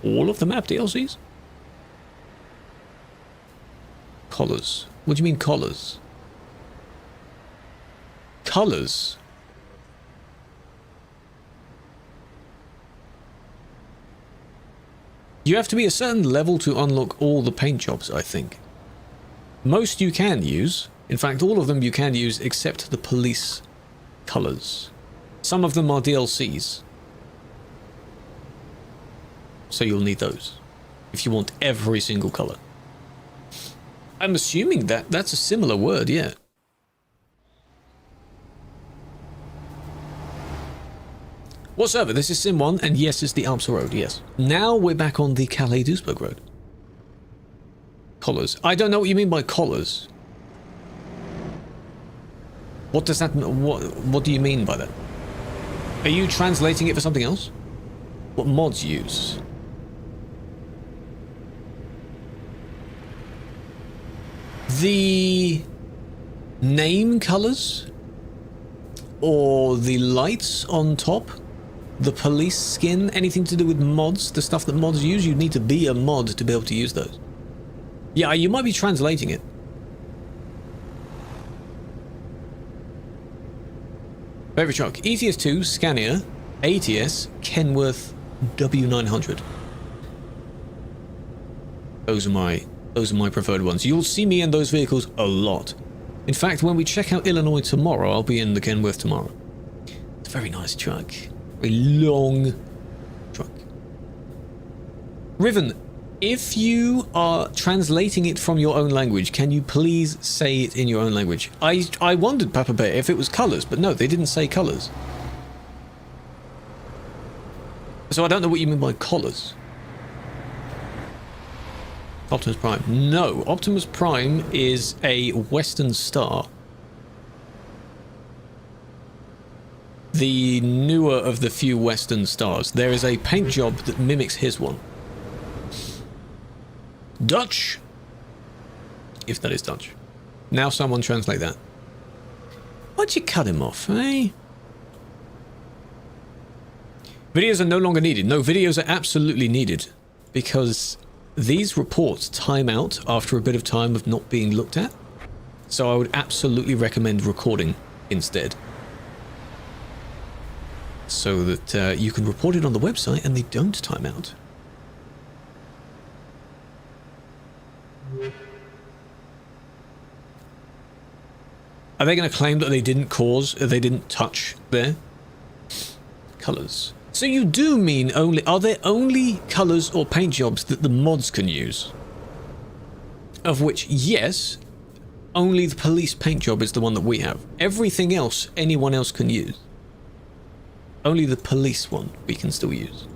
All of the map DLCs? Collars. What do you mean collars? Colors? You have to be a certain level to unlock all the paint jobs, I think. Most you can use. In fact, all of them you can use except the police colors. Some of them are DLCs. So you'll need those if you want every single color. I'm assuming that that's a similar word, yeah. What server? This is Sim 1, and yes, it's the Alps Road, yes. Now we're back on the Calais-Duisburg Road. Collars. I don't know what you mean by collars. What does that mean? What do you mean by that? Are you translating it for something else? What mods use? The name colors? Or the lights on top? The police skin, anything to do with mods, the stuff that mods use, you need to be a mod to be able to use those. Yeah, you might be translating it. Favorite truck, ETS2, Scania, ATS, Kenworth, W900. Those are my preferred ones. You'll see me in those vehicles a lot. In fact, when we check out Illinois tomorrow, I'll be in the Kenworth tomorrow. It's a very nice truck. A long truck. Riven, if you are translating it from your own language, can you please say it in your own language? I wondered, Papa Bear, if it was colours, but no, they didn't say colours. So I don't know what you mean by collars. Optimus Prime. No, Optimus Prime is a Western Star. The newer of the few Western Stars. There is a paint job that mimics his one. Dutch! If that is Dutch. Now someone translate that. Why'd you cut him off, eh? Videos are no longer needed. No, videos are absolutely needed. Because these reports time out after a bit of time of not being looked at. So I would absolutely recommend recording instead. So that you can report it on the website and they don't time out. Are they going to claim that they didn't touch their colours? So you do mean only, are there only colours or paint jobs that the mods can use? Of which, yes, only the police paint job is the one that we have. Everything else, anyone else can use. Only the police one we can still use.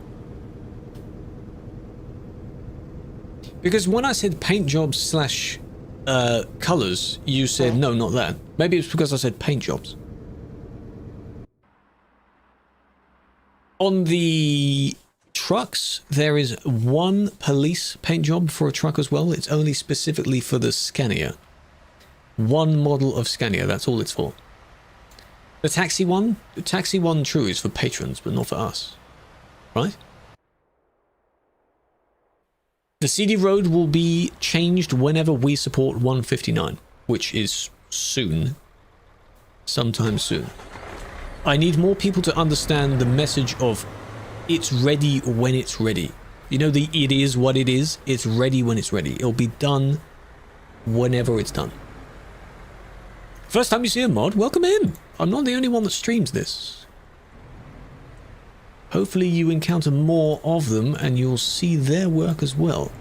Because when I said paint jobs slash colors, you said no, not that. Maybe it's because I said paint jobs. On the trucks, there is one police paint job for a truck as well. It's only specifically for the Scania. One model of Scania, that's all it's for. The taxi one, true, is for patrons, but not for us. Right? The CD road will be changed whenever we support 159, which is soon. Sometime soon. I need more people to understand the message of it's ready when it's ready. You know, the it is what it is. It's ready when it's ready. It'll be done whenever it's done. First time you see a mod, welcome in. I'm not the only one that streams this. Hopefully you encounter more of them and you'll see their work as well.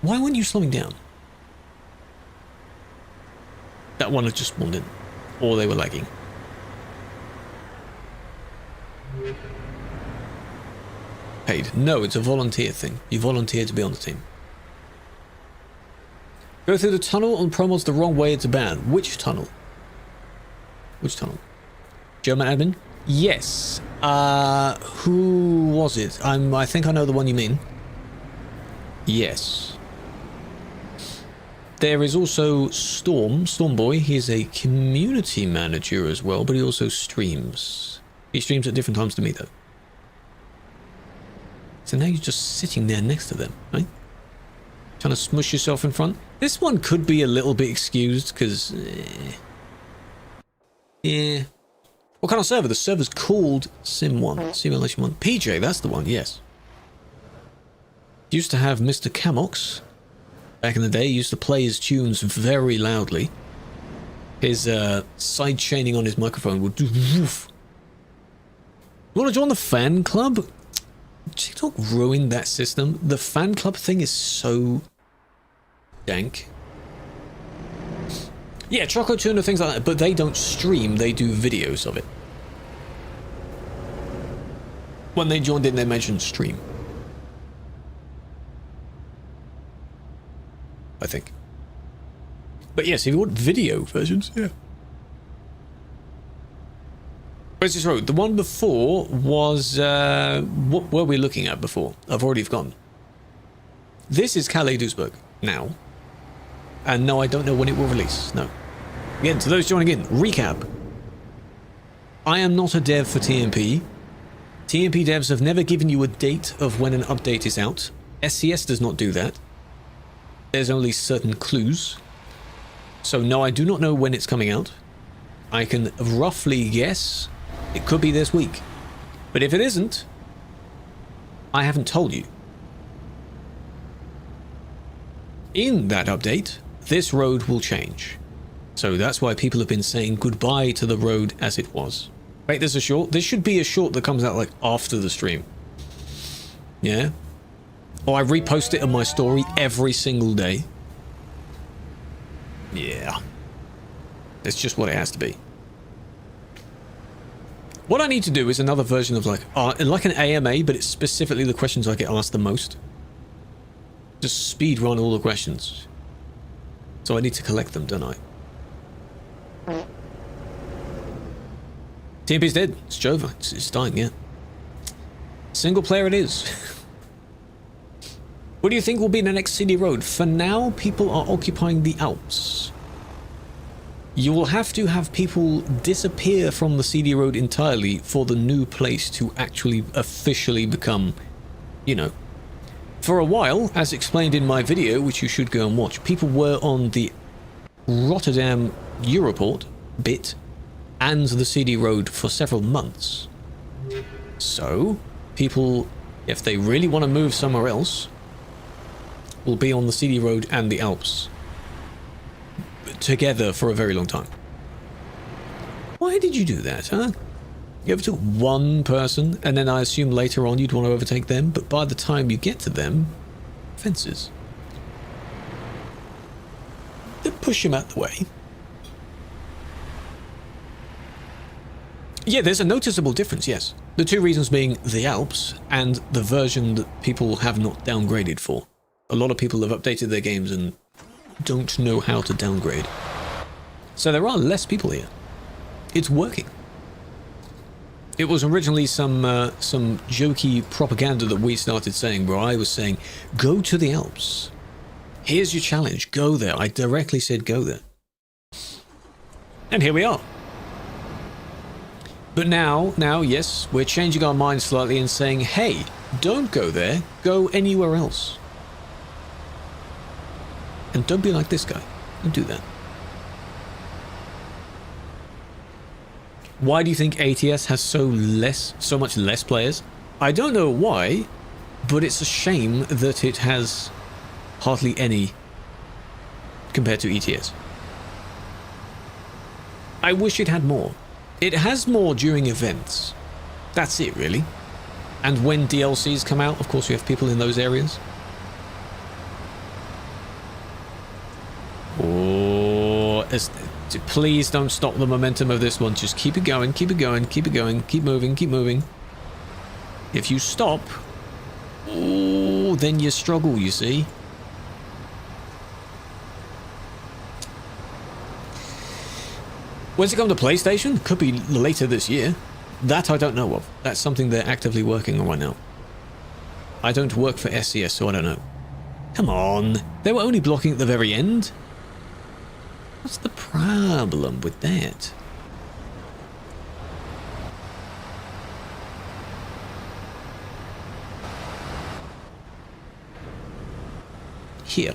Why weren't you slowing down? That one had just spawned in. Or they were lagging. Paid. No, it's a volunteer thing. You volunteer to be on the team. Go through the tunnel and promos the wrong way, it's a ban. Which tunnel? Which tunnel? German admin? Yes. Who was it? I think I know the one you mean. Yes. There is also Stormboy. He's a community manager as well, but he also streams. He streams at different times to me though. So now you're just sitting there next to them, right? Trying to smush yourself in front. This one could be a little bit excused because... yeah. What kind of server? The server's called Sim1. Simulation 1. PJ, that's the one, yes. Used to have Mr. Camox. Back in the day, he used to play his tunes very loudly. His side chaining on his microphone would do woof. You want to join the fan club? TikTok ruined that system. The fan club thing is so dank. Yeah, Choco Tuna, things like that, but they don't stream, they do videos of it. When they joined in, they mentioned stream. I think. But yes, if you want video versions, yeah. Where's this road? The one before was, what were we looking at before? I've already forgotten. This is Calais Duisburg now. And no, I don't know when it will release. No. Again, to those joining in, recap. I am not a dev for TMP. TMP devs have never given you a date of when an update is out. SCS does not do that. There's only certain clues. So no, I do not know when it's coming out. I can roughly guess it could be this week. But if it isn't, I haven't told you. In that update, this road will change. So that's why people have been saying goodbye to the road as it was. Wait, there's a short? This should be a short that comes out like after the stream. Yeah? Or I repost it on my story every single day. Yeah. That's just what it has to be. What I need to do is another version of like an AMA, but it's specifically the questions I get asked the most. Just speed run all the questions. So I need to collect them, don't I? TMP's dead. It's over. It's dying, yeah. Single player it is. What do you think will be the next CD road? For now, people are occupying the Alps. You will have to have people disappear from the CD road entirely for the new place to actually officially become, you know. For a while, as explained in my video, which you should go and watch, people were on the Rotterdam Europort bit and the CD road for several months. So, people, if they really want to move somewhere else, will be on the CD road and the Alps together for a very long time. Why did you do that, huh? You overtook one person, and then I assume later on you'd want to overtake them, but by the time you get to them, fences. Then push him out the way. Yeah, there's a noticeable difference, yes. The two reasons being the Alps and the version that people have not downgraded for. A lot of people have updated their games and don't know how to downgrade. So there are less people here. It's working. It was originally some jokey propaganda that we started saying, where I was saying, go to the Alps. Here's your challenge. Go there. I directly said go there. And here we are. But now, yes, we're changing our minds slightly and saying, hey, don't go there. Go anywhere else. And don't be like this guy. Don't do that. Why do you think ATS has so much less players? I don't know why, but it's a shame that it has hardly any compared to ETS. I wish it had more. It has more during events. That's it, really. And when DLCs come out, of course, we have people in those areas. Oh, please don't stop the momentum of this one. Just keep it going, keep it going, keep it going, keep moving, keep moving. If you stop, oh, then you struggle, you see. When's it come to PlayStation? Could be later this year. That I don't know of. That's something they're actively working on right now. I don't work for SCS, so I don't know. Come on. They were only blocking at the very end. What's the problem with that? Here.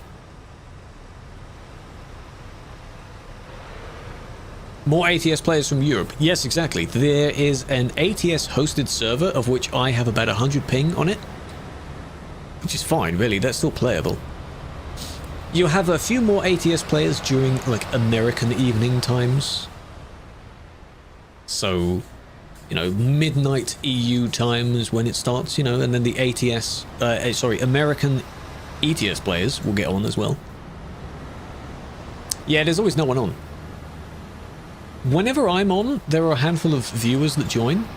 More ATS players from Europe. Yes, exactly. There is an ATS hosted server of which I have about 100 ping on it. Which is fine, really. That's still playable. You have a few more ATS players during, like, American evening times. So, you know, midnight EU times when it starts, you know, and then the American ETS players will get on as well. Yeah, there's always no one on. Whenever I'm on, there are a handful of viewers that join.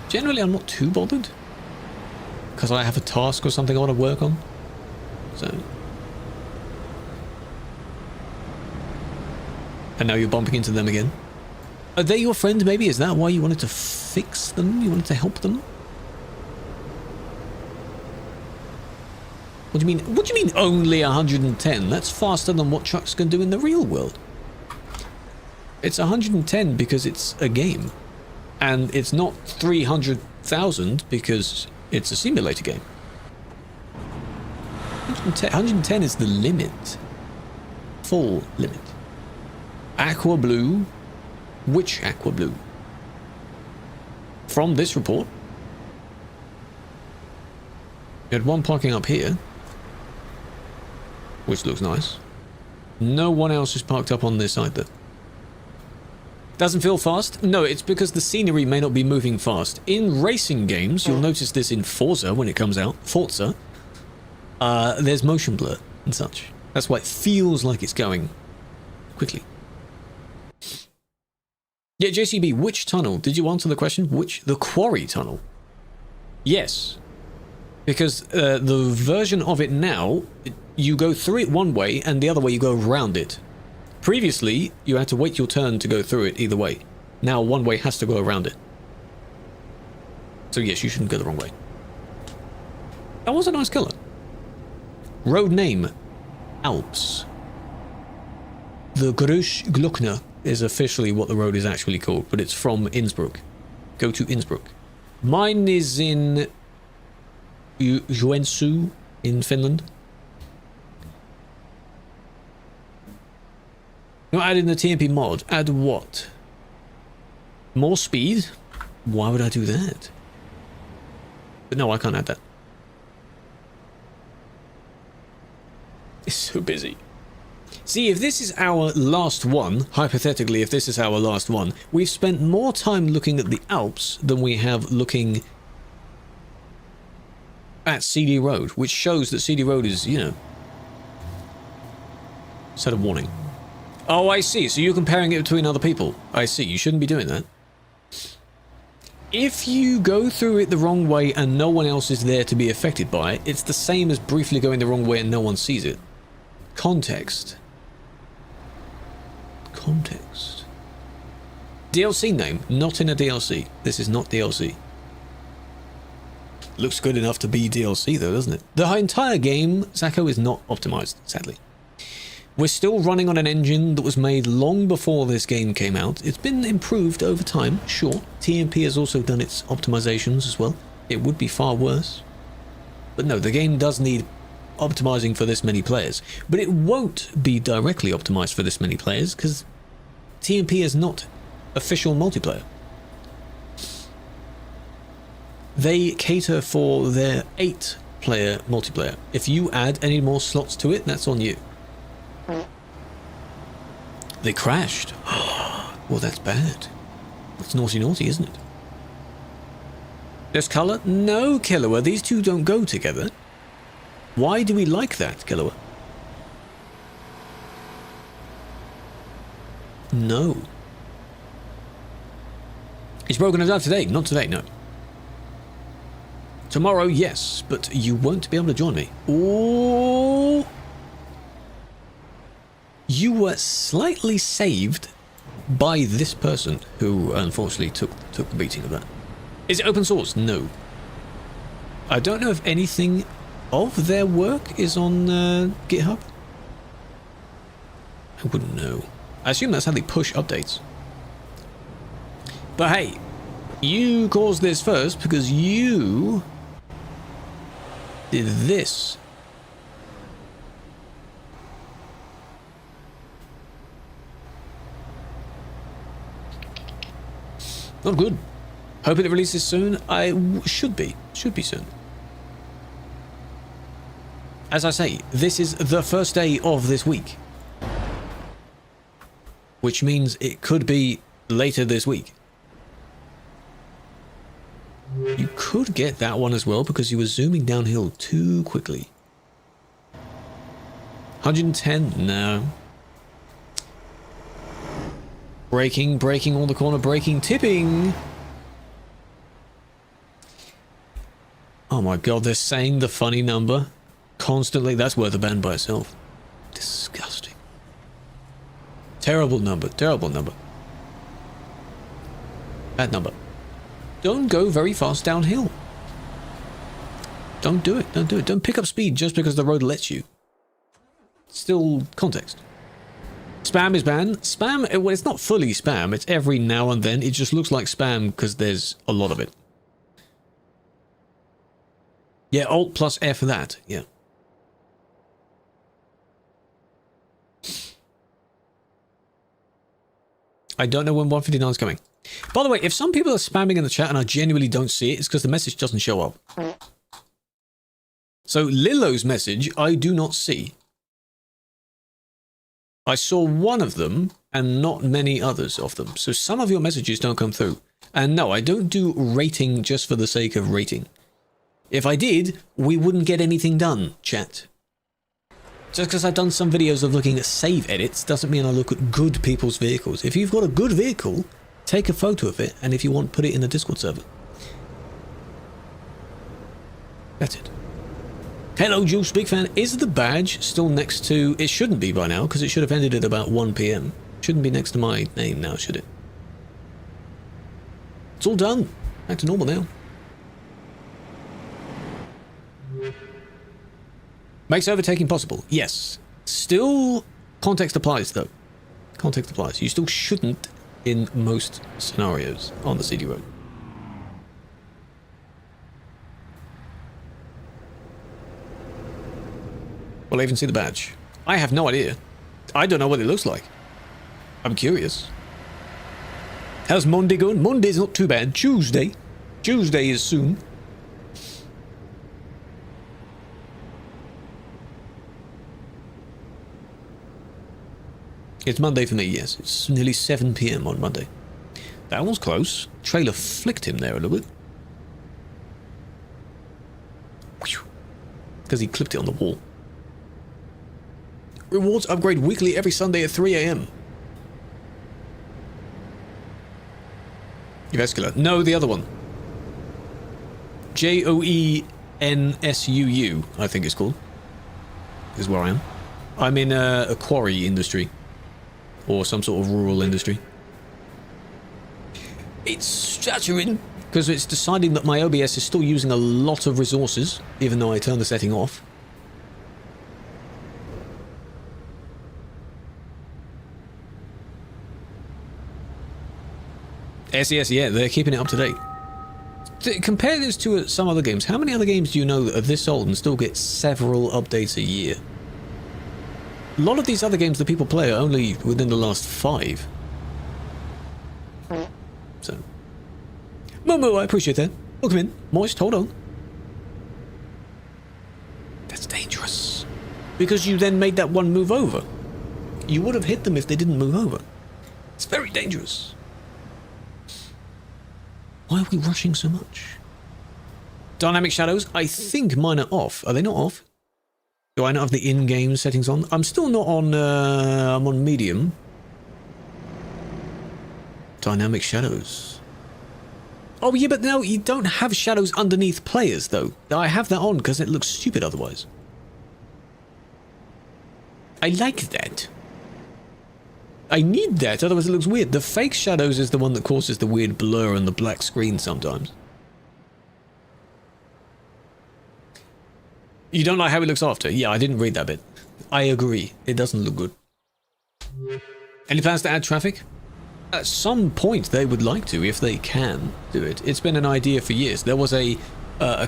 Generally, I'm not too bothered. Because I have a task or something I want to work on. So... And now you're bumping into them again. Are they your friend, maybe? Is that why you wanted to fix them? You wanted to help them? What do you mean? What do you mean only 110? That's faster than what trucks can do in the real world. It's 110 because it's a game. And it's not 300,000 because it's a simulator game. 110 is the limit. Full limit. Aqua Blue. Which Aqua Blue? From this report, you had one parking up here, which looks nice. No one else is parked up on this side though. Doesn't feel fast? No, it's because the scenery may not be moving fast. In racing games, you'll notice this in Forza when it comes out. Forza. There's motion blur and such. That's why it feels like it's going quickly. Yeah, JCB, which tunnel? Did you answer the question? The quarry tunnel? Yes. Because the version of it now, you go through it one way and the other way you go around it. Previously, you had to wait your turn to go through it either way. Now one way has to go around it. So yes, you shouldn't go the wrong way. That was a nice colour. Road name, Alps. The Großglockner is officially what the road is actually called, but it's from Innsbruck. Go to Innsbruck. Mine is in Joensuu in Finland. Not add in the TMP mod. Add what? More speed? Why would I do that? But no, I can't add that. It's so busy. See, if this is our last one, hypothetically, if this is our last one, we've spent more time looking at the Alps than we have looking at CD Road, which shows that CD Road is, you know, set a warning. Oh, I see. So you're comparing it between other people. I see. You shouldn't be doing that. If you go through it the wrong way and no one else is there to be affected by it, it's the same as briefly going the wrong way and no one sees it. Context. Context. DLC name, not in a DLC. This is not DLC. Looks good enough to be DLC though, doesn't it? The entire game, Zacko, is not optimized, sadly. We're still running on an engine that was made long before this game came out. It's been improved over time, sure. TMP has also done its optimizations as well. It would be far worse. But no, the game does need optimizing for this many players. But it won't be directly optimized for this many players because TMP is not official multiplayer. They cater for their 8-player multiplayer. If you add any more slots to it, that's on you. They crashed. Well, that's bad. That's naughty naughty, isn't it? There's colour? No, Killua. These two don't go together. Why do we like that, Killua? No. It's broken us out today. Not today, no. Tomorrow, yes, but you won't be able to join me. Oh. You were slightly saved by this person who unfortunately took the beating of that. Is it open source? No. I don't know if anything of their work is on GitHub. I wouldn't know. I assume that's how they push updates. But hey, you caused this first because you did this. Not good. Hoping it releases soon. Should be soon. As I say, this is the first day of this week, which means it could be later this week. You could get that one as well because you were zooming downhill too quickly. 110? No. Braking on the corner, braking, tipping. Oh my god, they're saying the funny number constantly. That's worth a ban by itself. Disgusting. Terrible number, terrible number. Bad number. Don't go very fast downhill. Don't do it, don't do it. Don't pick up speed just because the road lets you. Still context. Spam is banned. Spam, well, it's not fully spam. It's every now and then. It just looks like spam because there's a lot of it. Yeah, Alt plus F for that. Yeah. I don't know when 159 is coming. By the way, if some people are spamming in the chat and I genuinely don't see it, it's because the message doesn't show up. So Lillo's message, I do not see. I saw one of them and not many others of them. So some of your messages don't come through. And no, I don't do rating just for the sake of rating. If I did, we wouldn't get anything done, chat. Just because I've done some videos of looking at save edits doesn't mean I look at good people's vehicles. If you've got a good vehicle, take a photo of it, and if you want, put it in a Discord server. That's it. Hello, Jules, big fan. Is the badge still next to... It shouldn't be by now, because it should have ended at about 1 PM. Shouldn't be next to my name now, should it? It's all done. Back to normal now. Makes overtaking possible. Yes. Still, context applies, though. Context applies. You still shouldn't in most scenarios on the CD road. Will I even see the badge? I have no idea. I don't know what it looks like. I'm curious. How's Monday going? Monday's not too bad. Tuesday. Tuesday is soon. It's Monday for me, yes. It's nearly 7 PM on Monday. That was close. Trailer flicked him there a little bit. Because he clipped it on the wall. Rewards upgrade weekly every Sunday at 3 AM. Vascular. No, the other one. Joenssuu, I think it's called. Is where I am. I'm in a quarry industry. Or some sort of rural industry. It's stuttering. Because it's deciding that my OBS is still using a lot of resources, even though I turned the setting off. SES, yeah, they're keeping it up to date. Compare this to some other games. How many other games do you know that are this old and still get several updates a year? A lot of these other games that people play are only within the last 5. So. Momo, I appreciate that. Welcome in. Moist, hold on. That's dangerous. Because you then made that one move over. You would have hit them if they didn't move over. It's very dangerous. Why are we rushing so much? Dynamic shadows, I think mine are off. Are they not off? Do I not have the in-game settings on? I'm still not on, I'm on medium. Dynamic shadows. Oh yeah, but no, you don't have shadows underneath players though. I have that on because it looks stupid otherwise. I like that. I need that, otherwise it looks weird. The fake shadows is the one that causes the weird blur on the black screen sometimes. You don't like how it looks after? Yeah, I didn't read that bit. I agree. It doesn't look good. Any plans to add traffic? At some point they would like to, if they can do it. It's been an idea for years. There was a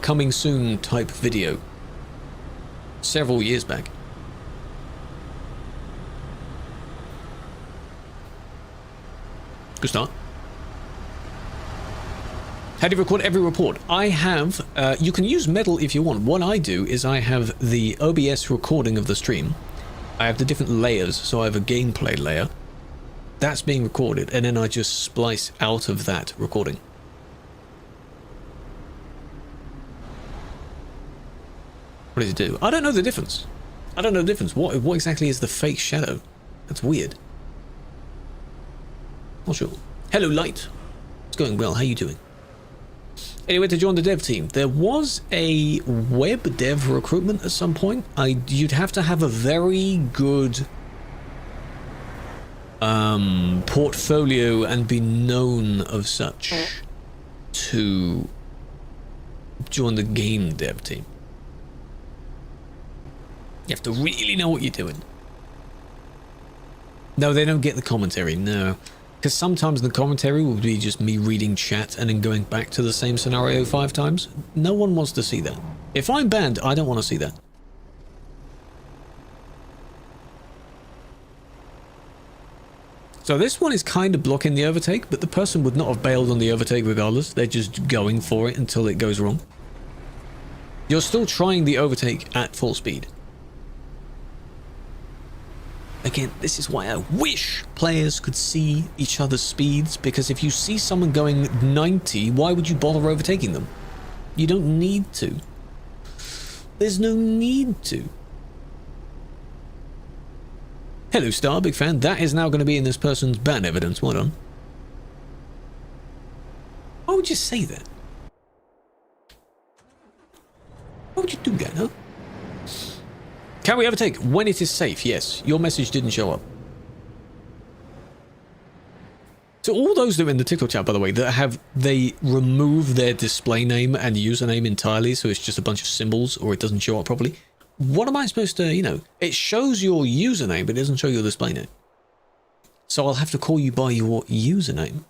coming soon type video several years back. Good start. How do you record every report? I have, you can use Metal if you want. What I do is I have the OBS recording of the stream. I have the different layers, so I have a gameplay layer. That's being recorded, and then I just splice out of that recording. What does it do? I don't know the difference. I don't know the difference. What exactly is the fake shadow? That's weird. Not sure. Hello, Light. It's going well. How you doing? Anyway, to join the dev team, there was a web dev recruitment at some point. You'd have to have a very good portfolio and be known of such to join the game dev team. You have to really know what you're doing. No, they don't get the commentary, no. Because sometimes the commentary will be just me reading chat and then going back to the same scenario 5 times. No one wants to see that. If I'm banned, I don't want to see that. So this one is kind of blocking the overtake, but the person would not have bailed on the overtake regardless. They're just going for it until it goes wrong. You're still trying the overtake at full speed. Again, this is why I wish players could see each other's speeds, because if you see someone going 90, why would you bother overtaking them? You don't need to. There's no need to. Hello, Star, big fan. That is now going to be in this person's ban evidence. Well done. Why would you say that? Why would you do that, huh? Can we overtake when it is safe? Yes. Your message didn't show up. So all those that are in the TikTok chat, by the way, that they remove their display name and username entirely, so it's just a bunch of symbols or it doesn't show up properly. What am I supposed to, you know, it shows your username, but it doesn't show your display name. So I'll have to call you by your username.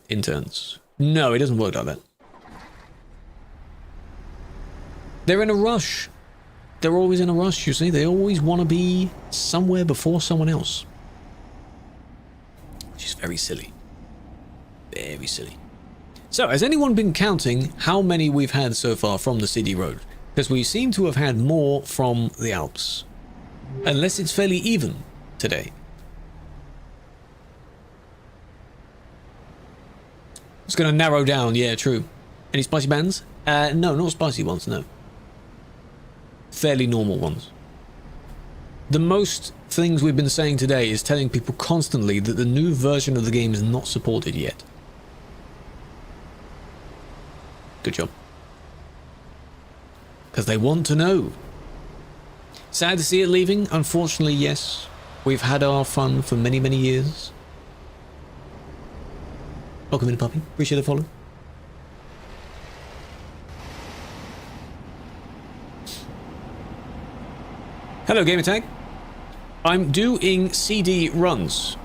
Interns. No, it doesn't work like that. They're in a rush. They're always in a rush, you see. They always want to be somewhere before someone else. Which is very silly. Very silly. So, has anyone been counting how many we've had so far from the CD road? Because we seem to have had more from the Alps. Unless it's fairly even today. It's going to narrow down, yeah, true. Any spicy bands? No, not spicy ones, no. Fairly normal ones. The most things we've been saying today is telling people constantly that the new version of the game is not supported yet. Good job. Because they want to know. Sad to see it leaving. Unfortunately, yes. We've had our fun for many, many years. Welcome in, puppy. Appreciate the follow. Hello, Gamertag. I'm doing CD runs.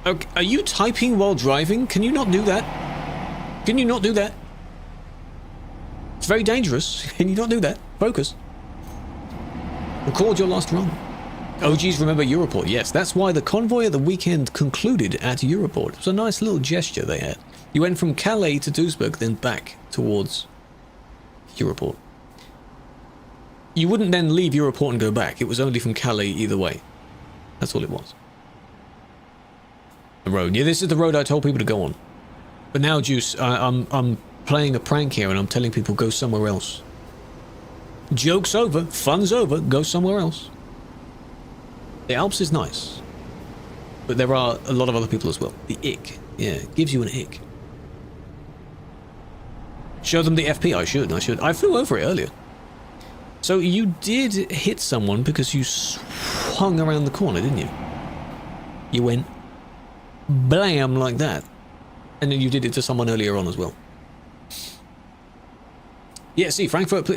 Okay, are you typing while driving? Can you not do that? Can you not do that? It's very dangerous. Can you not do that? Focus. Record your last run. OGs remember Europort. Yes, that's why the convoy at the weekend concluded at Europort. It was a nice little gesture they had. You went from Calais to Duisburg, then back towards Europort. You wouldn't then leave Europort and go back. It was only from Calais either way. That's all it was. The road. Yeah, this is the road I told people to go on. But now, Juice, I'm playing a prank here and I'm telling people go somewhere else. Joke's over. Fun's over. Go somewhere else. The Alps is nice. But there are a lot of other people as well. The ick. Yeah, it gives you an ick. Show them the FP. I should. I flew over it earlier. So you did hit someone because you swung around the corner, didn't you? You went blam like that. And then you did it to someone earlier on as well. Yeah, see, Frankfurt,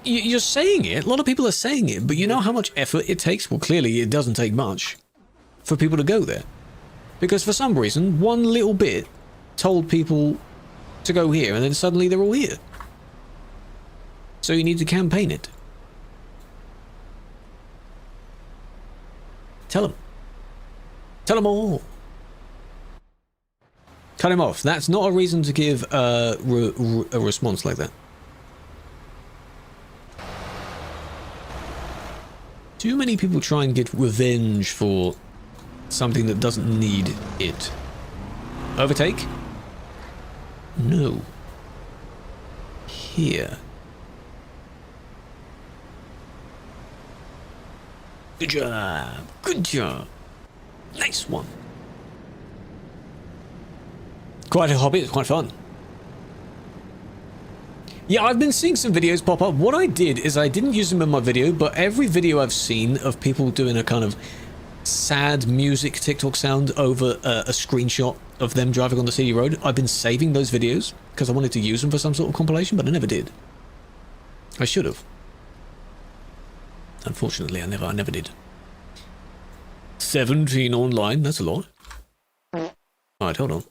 you're saying it. A lot of people are saying it, but you know how much effort it takes? Well, clearly it doesn't take much for people to go there. Because for some reason, one little bit told people to go here, and then suddenly they're all here. So you need to campaign it. Tell them. Tell them all. Cut him off. That's not a reason to give a response like that. Too many people try and get revenge for something that doesn't need it. Overtake? No. Here. Good job. Good job. Nice one. Quite a hobby. It's quite fun. Yeah, I've been seeing some videos pop up. What I did is I didn't use them in my video, but every video I've seen of people doing a kind of sad music TikTok sound over a screenshot of them driving on the city road, I've been saving those videos because I wanted to use them for some sort of compilation, but I never did. I should have. Unfortunately, I never did. 17 online, that's a lot. Alright, hold on.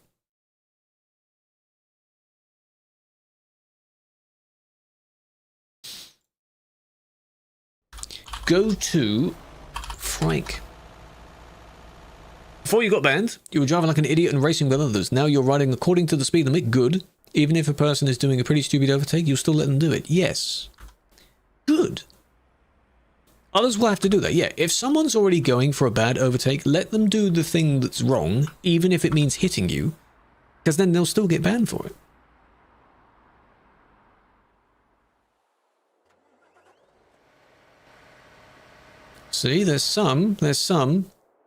Go to Frank. Before you got banned, you were driving like an idiot and racing with others. Now you're riding according to the speed limit. Good. Even if a person is doing a pretty stupid overtake, you'll still let them do it. Yes. Good. Others will have to do that. Yeah, if someone's already going for a bad overtake, let them do the thing that's wrong, even if it means hitting you, because then they'll still get banned for it. See, there's some,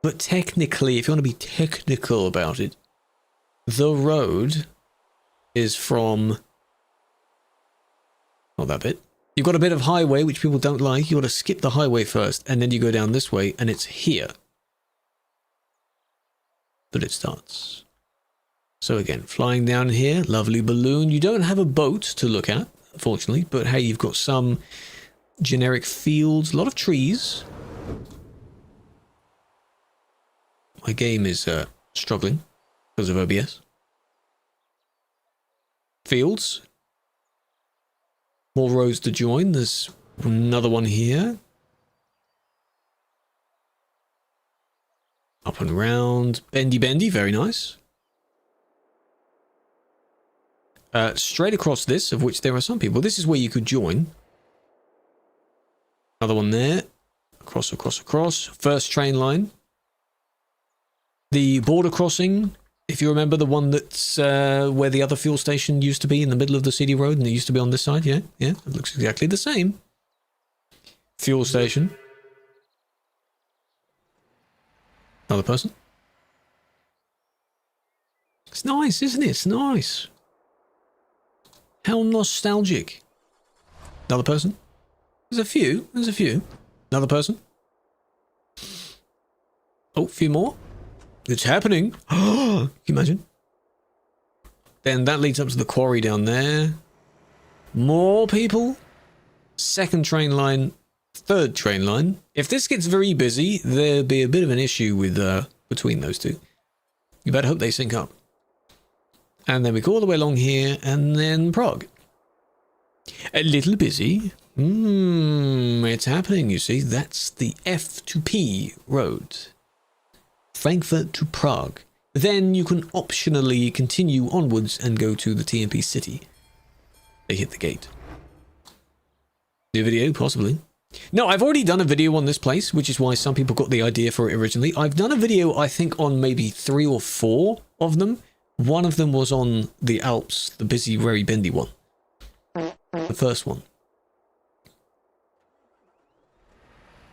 but technically, if you want to be technical about it, the road is from, not that bit. You've got a bit of highway, which people don't like. You've got to skip the highway first, and then you go down this way, and it's here that it starts. So again, flying down here, lovely balloon. You don't have a boat to look at, unfortunately, but hey, you've got some generic fields, a lot of trees. My game is struggling because of OBS. Fields. More roads to join. There's another one here. Up and round. Bendy, bendy. Very nice. Straight across this, of which there are some people. This is where you could join. Another one there. Across, across, across. First train line. The border crossing. If you remember the one that's where the other fuel station used to be in the middle of the city road and it used to be on this side, yeah, it looks exactly the same. Fuel station. Another person. It's nice, isn't it? It's nice. How nostalgic. Another person? There's a few. There's a few. Another person? Oh, a few more? It's happening. Can you imagine? Then that leads up to the quarry down there. More people. Second train line. Third train line. If this gets very busy, there'll be a bit of an issue with between those two. You better hope they sync up. And then we go all the way along here, and then Prague. A little busy. It's happening, you see. That's the F to P road. Frankfurt to Prague. Then you can optionally continue onwards and go to the TMP city. They hit the gate. New video, possibly. No, I've already done a video on this place, which is why some people got the idea for it originally. I've done a video, I think, on maybe 3 or 4 of them. One of them was on the Alps, the busy, very bendy one. The first one.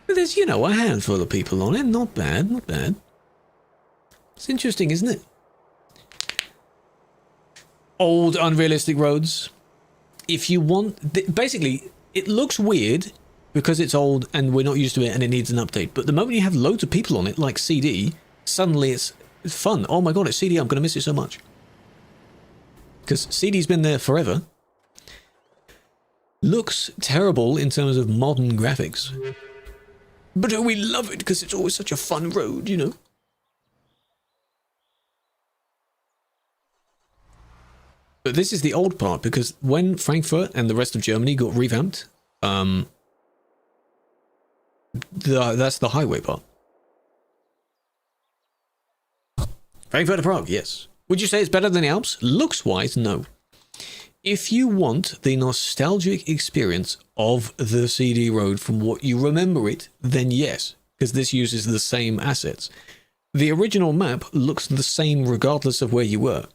But there's, you know, a handful of people on it. Not bad, not bad. It's interesting, isn't it? Old, unrealistic roads. If you want... Basically, it looks weird because it's old and we're not used to it and it needs an update. But the moment you have loads of people on it, like CD, suddenly it's fun. Oh my god, it's CD. I'm going to miss it so much. Because CD's been there forever. Looks terrible in terms of modern graphics. But we love it because it's always such a fun road, you know. But this is the old part, because when Frankfurt and the rest of Germany got revamped, that's the highway part. Frankfurt to Prague, yes. Would you say it's better than the Alps? Looks-wise, no. If you want the nostalgic experience of the CD road from what you remember it, then yes, because this uses the same assets. The original map looks the same regardless of where you were.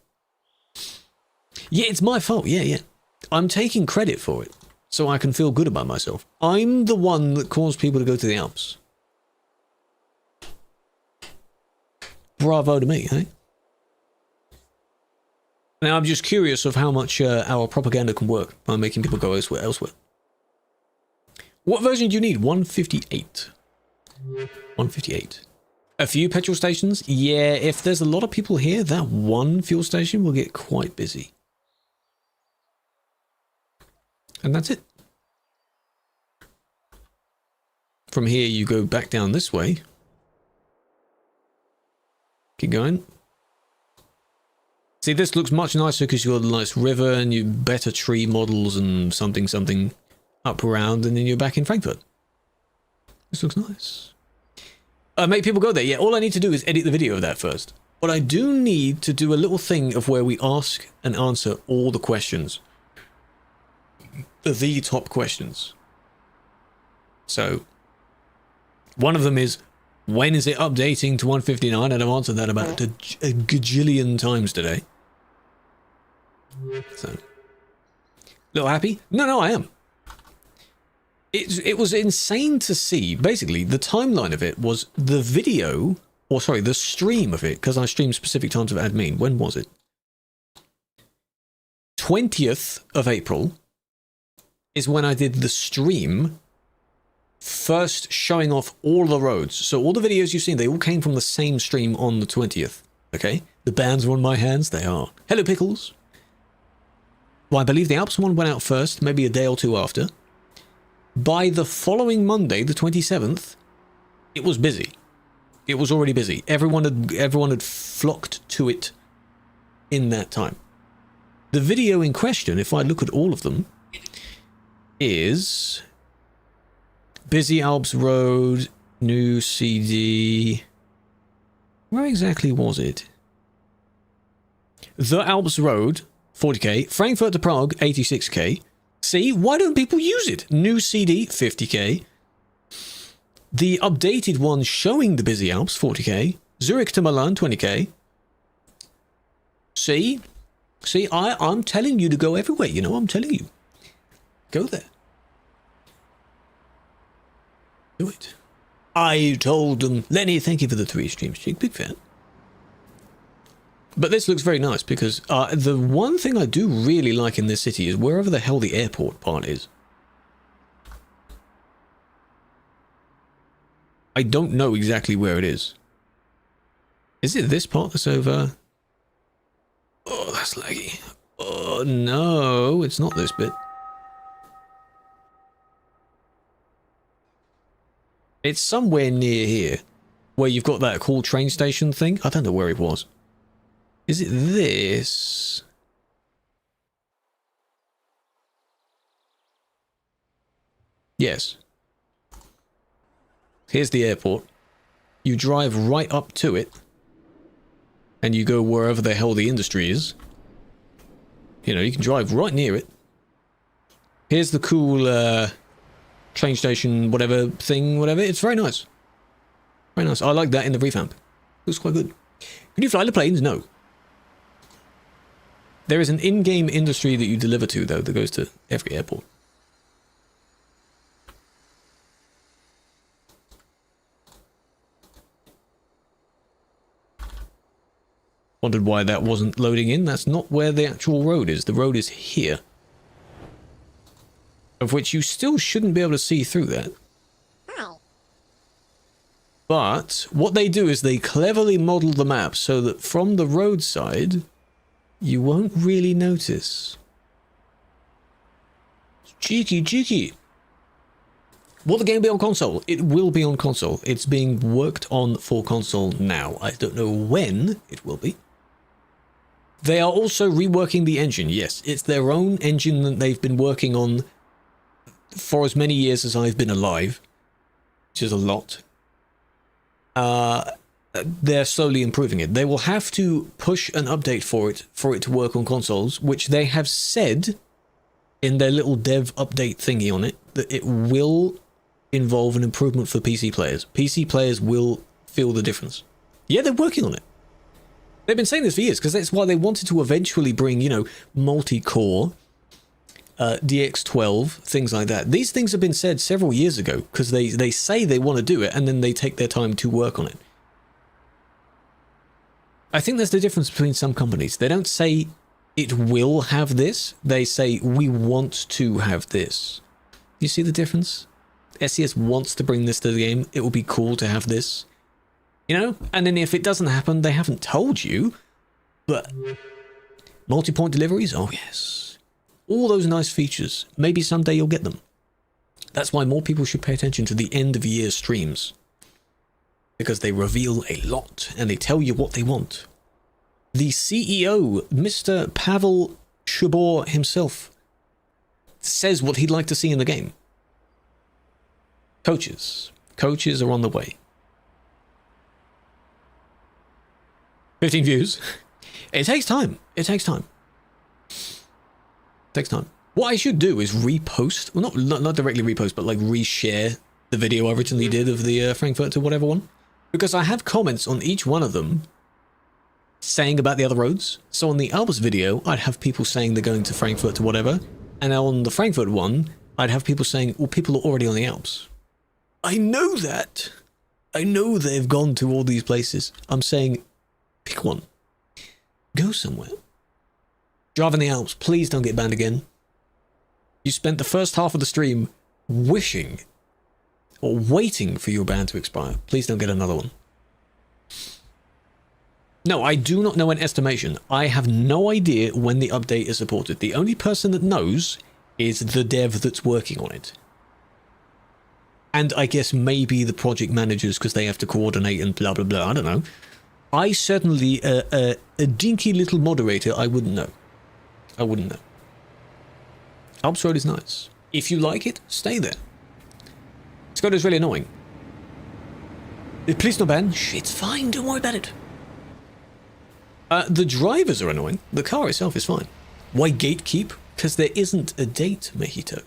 Yeah, it's my fault. Yeah. I'm taking credit for it, so I can feel good about myself. I'm the one that caused people to go to the Alps. Bravo to me, eh? Now, I'm just curious of how much our propaganda can work by making people go elsewhere. What version do you need? 158. 158. A few petrol stations? Yeah, if there's a lot of people here, that one fuel station will get quite busy. And that's it. From here, you go back down this way. Keep going. See, this looks much nicer because you've got a nice river and you better tree models and something up around, and then you're back in Frankfurt. This looks nice. Make people go there. Yeah, all I need to do is edit the video of that first. But I do need to do a little thing of where we ask and answer all the questions. The top questions. So, one of them is, when is it updating to 159? And I've answered that about a gajillion times today. So, little happy? No, I am. It was insane to see. Basically, the timeline of it was the video, or sorry, the stream of it, because I stream specific times of admin. When was it? 20th of April is when I did the stream, first showing off all the roads. So all the videos you've seen, they all came from the same stream on the 20th. Okay? The bands are on my hands. They are. Hello, Pickles. Well, I believe the Alps one went out first, maybe a day or two after. By the following Monday, the 27th, it was busy. It was already busy. Everyone had flocked to it in that time. The video in question, if I look at all of them, is Busy Alps Road, new CD. Where exactly was it? The Alps Road, 40k. Frankfurt to Prague, 86k. See, why don't people use it? New CD, 50k. The updated one showing the Busy Alps, 40k. Zurich to Milan, 20k. See, I'm telling you to go everywhere, you know, I'm telling you. Go there. Do it. I told them. Lenny, thank you for the 3 streams, chick. Big fan. But this looks very nice because the one thing I do really like in this city is wherever the hell the airport part is. I don't know exactly where it is. Is it this part that's over? Oh, that's laggy. Oh, no, it's not this bit. It's somewhere near here, where you've got that cool train station thing. I don't know where it was. Is it this? Yes. Here's the airport. You drive right up to it, and you go wherever the hell the industry is. You know, you can drive right near it. Here's the cool train station, whatever thing, whatever. It's very nice. Very nice. I like that in the revamp. Looks quite good. Can you fly the planes? No. There is an in-game industry that you deliver to, though, that goes to every airport. Wondered why that wasn't loading in. That's not where the actual road is. The road is here. Of which you still shouldn't be able to see through that. But what they do is they cleverly model the map so that from the roadside, you won't really notice. Cheeky, cheeky. Will the game be on console? It will be on console. It's being worked on for console now. I don't know when it will be. They are also reworking the engine. Yes, it's their own engine that they've been working on for as many years as I've been alive, which is a lot. They're slowly improving it. They will have to push an update for it to work on consoles, which they have said in their little dev update thingy on it, that it will involve an improvement for PC players. PC players will feel the difference. Yeah, they're working on it. They've been saying this for years, because that's why they wanted to eventually bring, you know, multi-core, DX12, things like that. These things have been said several years ago, because they say they want to do it, and then they take their time to work on it. I think that's the difference between some companies. They don't say it will have this, they say we want to have this. You see the difference? SES wants to bring this to the game. It will be cool to have this. You know? And then if it doesn't happen, they haven't told you. But multi-point deliveries? Oh, yes. All those nice features. Maybe someday you'll get them. That's why more people should pay attention to the end-of-year streams. Because they reveal a lot, and they tell you what they want. The CEO, Mr. Pavel Shabor himself, says what he'd like to see in the game. Coaches. Coaches are on the way. 15 views. It takes time. It takes time. It takes time. What I should do is repost, well, not directly repost, but like reshare the video I originally did of the Frankfurt to whatever one. Because I have comments on each one of them saying about the other roads. So on the Alps video, I'd have people saying they're going to Frankfurt to whatever. And on the Frankfurt one, I'd have people saying, well, people are already on the Alps. I know that. I know they've gone to all these places. I'm saying, pick one. Go somewhere. Driving the Alps, please don't get banned again. You spent the first half of the stream wishing or waiting for your ban to expire. Please don't get another one. No, I do not know an estimation. I have no idea when the update is supported. The only person that knows is the dev that's working on it. And I guess maybe the project managers, because they have to coordinate and blah, blah, blah. I don't know. I certainly, a dinky little moderator, I wouldn't know. I wouldn't know. Alps Road is nice. If you like it, stay there. Skoda's really annoying. Please no ban. It's fine, don't worry about it. The drivers are annoying. The car itself is fine. Why gatekeep? Because there isn't a date, Mejito.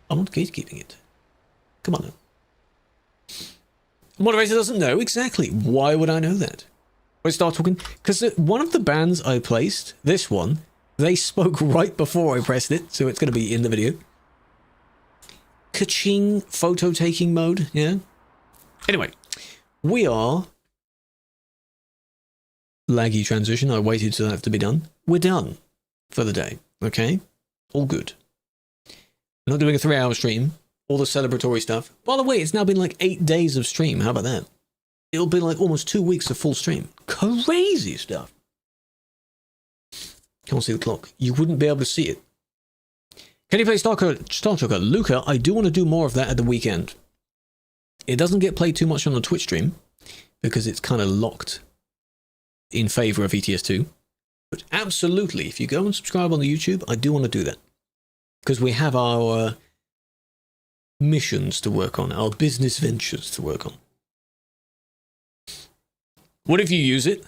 I'm not gatekeeping it. Come on now. Moderator doesn't know exactly. Why would I know that? I start talking because one of the bands I placed, this one, they spoke right before I pressed it, so it's going to be in the video. Ka-ching, photo taking mode, yeah. Anyway, we are laggy transition. I waited for that to be done. We're done for the day. Okay? All good. I'm not doing a 3-hour stream. All the celebratory stuff. By the way, it's now been like 8 days of stream. How about that? It'll be like almost 2 weeks of full stream. Crazy stuff. Can't see the clock. You wouldn't be able to see it. Can you play Star Trucker? Luca, I do want to do more of that at the weekend. It doesn't get played too much on the Twitch stream because it's kind of locked in favor of ETS2. But absolutely, if you go and subscribe on the YouTube, I do want to do that. Because we have our missions to work on, our business ventures to work on. What if you use it?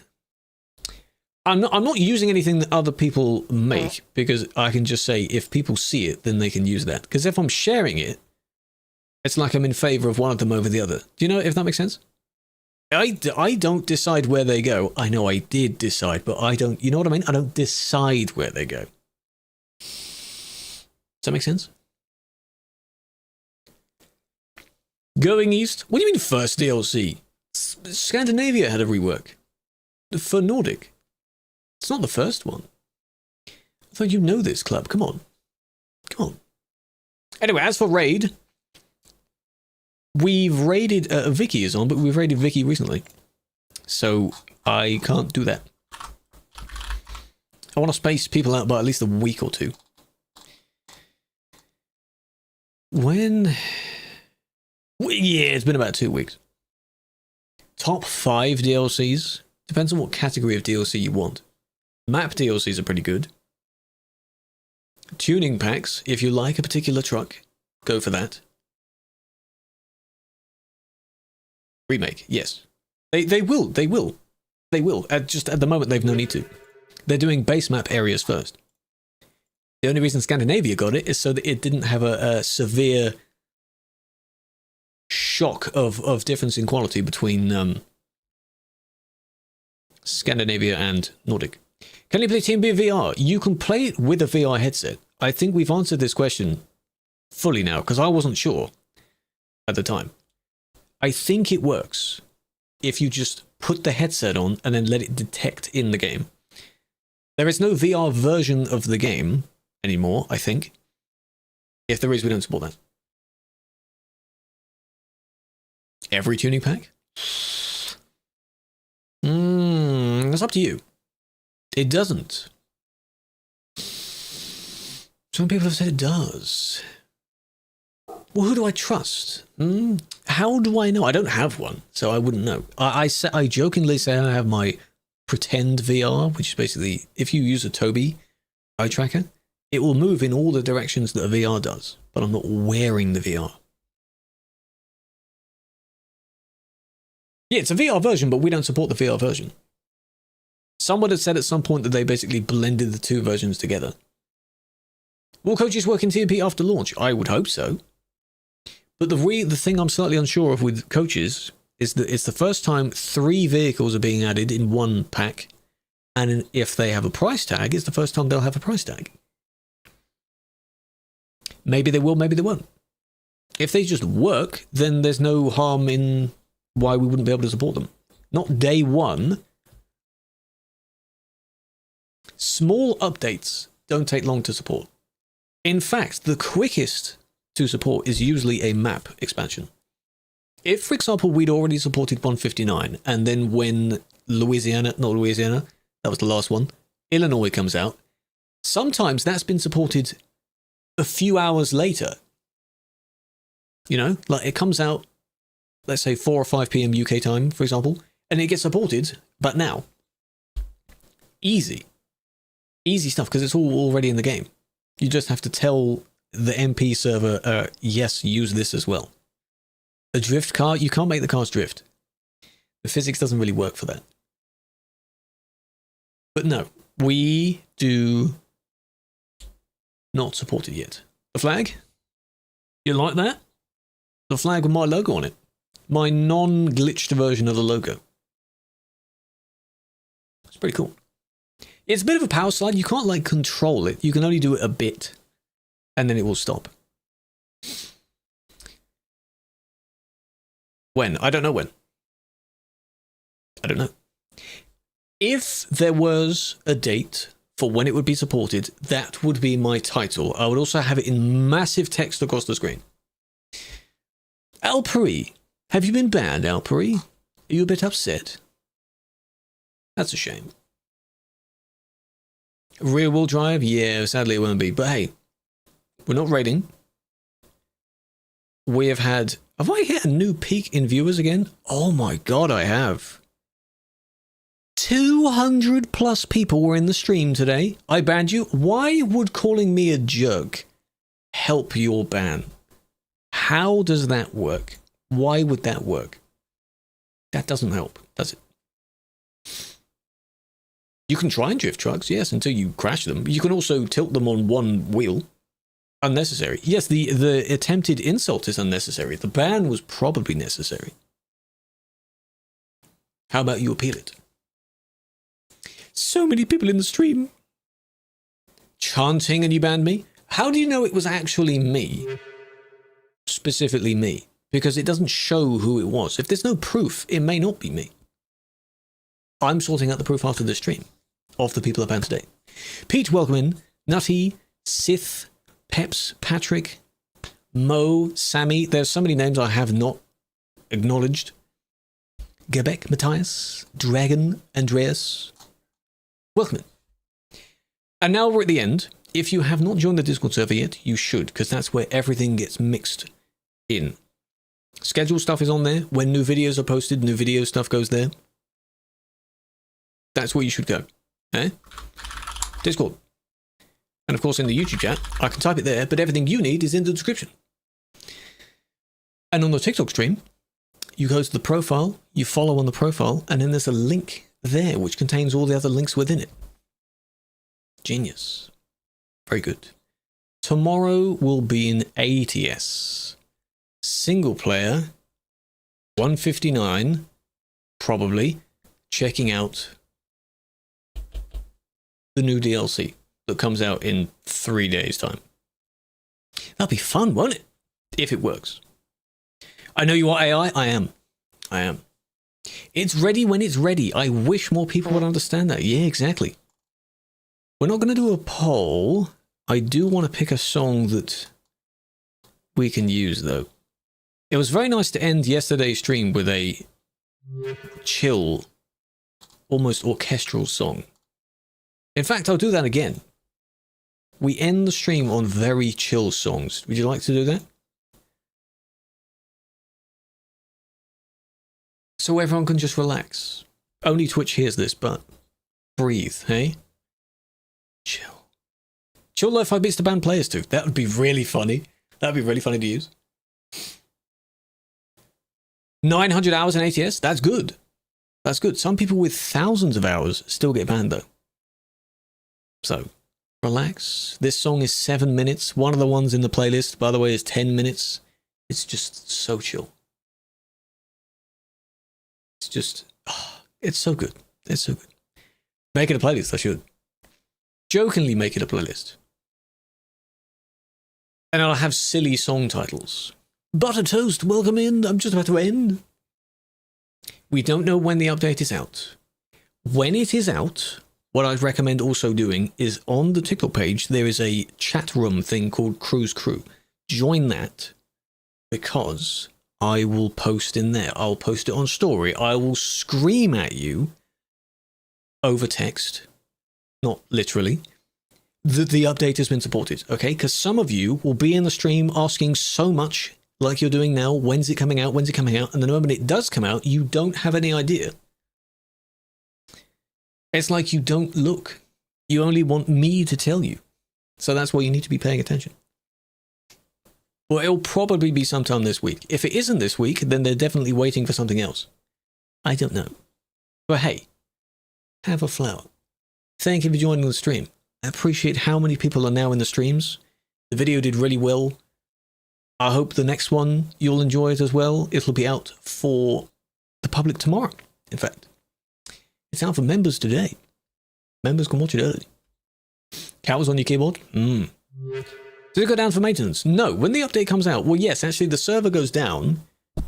I'm not using anything that other people make, because I can just say if people see it, then they can use that. Because if I'm sharing it, it's like I'm in favor of one of them over the other. Do you know if that makes sense? I don't decide where they go. I know I did decide, but I don't, you know what I mean? I don't decide where they go. Does that make sense? Going East? What do you mean first DLC? Scandinavia had a rework. For Nordic. It's not the first one. I thought you know this, club. Come on. Come on. Anyway, as for Raid, we've raided... Vicky is on, but we've raided Vicky recently. So, I can't do that. I want to space people out by at least a week or two. When... Yeah, it's been about 2 weeks. Top 5 DLCs. Depends on what category of DLC you want. Map DLCs are pretty good. Tuning packs, if you like a particular truck, go for that. Remake, yes. They will. Just at the moment, they've no need to. They're doing base map areas first. The only reason Scandinavia got it is so that it didn't have a severe shock of difference in quality between Scandinavia and Nordic. Can you play Team B VR? You can play it with a VR headset. I think we've answered this question fully now, because I wasn't sure at the time. I think it works if you just put the headset on and then let it detect in the game. There is no VR version of the game anymore, I think. If there is, we don't support that. Every tuning pack? That's up to you. It doesn't. Some people have said it does. Well, who do I trust? How do I know? I don't have one, so I wouldn't know. I jokingly say I have my pretend VR, which is basically, if you use a Tobii eye tracker, it will move in all the directions that a VR does, but I'm not wearing the VR. Yeah, it's a VR version, but we don't support the VR version. Someone had said at some point that they basically blended the two versions together. Will coaches work in TMP after launch? I would hope so. But the thing I'm slightly unsure of with coaches is that it's the first time 3 vehicles are being added in one pack, and if they have a price tag, it's the first time they'll have a price tag. Maybe they will, maybe they won't. If they just work, then there's no harm in why we wouldn't be able to support them. Not day one. Small updates don't take long to support. In fact, the quickest to support is usually a map expansion. If, for example, we'd already supported 159, and then when that was the last one, Illinois comes out, sometimes that's been supported a few hours later. You know, like it comes out, let's say 4 or 5 p.m. UK time, for example, and it gets supported, but now. Easy. Easy stuff, because it's all already in the game. You just have to tell the MP server, yes, use this as well. A drift car, you can't make the cars drift. The physics doesn't really work for that. But no, we do not support it yet. The flag? You like that? The flag with my logo on it. My non-glitched version of the logo. It's pretty cool. It's a bit of a power slide. You can't, like, control it. You can only do it a bit, and then it will stop. When? I don't know when. I don't know. If there was a date for when it would be supported, that would be my title. I would also have it in massive text across the screen. Alperi, have you been banned, Alperi? Are you a bit upset? That's a shame. Rear-wheel drive? Yeah, sadly it won't be. But hey, we're not raiding. We have had... Have I hit a new peak in viewers again? Oh my god, I have. 200 plus people were in the stream today. I banned you. Why would calling me a jerk help your ban? How does that work? Why would that work? That doesn't help, does it? You can try and drift trucks, yes, until you crash them. You can also tilt them on one wheel. Unnecessary. Yes, the attempted insult is unnecessary. The ban was probably necessary. How about you appeal it? So many people in the stream. Chanting and you banned me? How do you know it was actually me? Specifically me. Because it doesn't show who it was. If there's no proof, it may not be me. I'm sorting out the proof after the stream of the people I banned today. Pete, welcome in. Nutty, Sith, Peps, Patrick, Mo, Sammy. There's so many names I have not acknowledged. Gebek, Matthias, Dragon, Andreas. Welcome in. And now we're at the end. If you have not joined the Discord server yet, you should, because that's where everything gets mixed in. Schedule stuff is on there. When new videos are posted, new video stuff goes there. That's where you should go. Eh? Discord. And of course in the YouTube chat, I can type it there, but everything you need is in the description. And on the TikTok stream, you go to the profile, you follow on the profile, and then there's a link there which contains all the other links within it. Genius. Very good. Tomorrow will be in ATS. Single player, 159, probably, checking out the new DLC that comes out in 3 days' time. That'll be fun, won't it? If it works. I know you are AI. I am. It's ready when it's ready. I wish more people would understand that. Yeah, exactly. We're not going to do a poll. I do want to pick a song that we can use, though. It was very nice to end yesterday's stream with a chill, almost orchestral song. In fact, I'll do that again. We end the stream on very chill songs. Would you like to do that? So everyone can just relax. Only Twitch hears this, but breathe, hey? Chill. Chill lo-fi beats to ban players to. That would be really funny. That would be really funny to use. 900 hours in ATS? That's good. That's good. Some people with thousands of hours still get banned, though. So, relax. This song is 7 minutes. One of the ones in the playlist, by the way, is 10 minutes. It's just so chill. It's just... Oh, it's so good. It's so good. Make it a playlist, I should. Jokingly make it a playlist. And I'll have silly song titles. Butter Toast, welcome in. I'm just about to end. We don't know when the update is out. When it is out, what I'd recommend also doing is on the TikTok page, there is a chat room thing called Krew's Krew. Join that because I will post in there. I'll post it on story. I will scream at you over text, not literally, that the update has been supported, okay? Because some of you will be in the stream asking so much, like you're doing now, when's it coming out, when's it coming out? And the moment it does come out, you don't have any idea. It's like you don't look. You only want me to tell you. So that's why you need to be paying attention. Well, it'll probably be sometime this week. If it isn't this week, then they're definitely waiting for something else. I don't know. But hey, have a flower. Thank you for joining the stream. I appreciate how many people are now in the streams. The video did really well. I hope the next one, you'll enjoy it as well. It'll be out for the public tomorrow, in fact. It's out for members today. Members can watch it early. Cows on your keyboard? Does it go down for maintenance? No. When the update comes out, well, yes, actually the server goes down.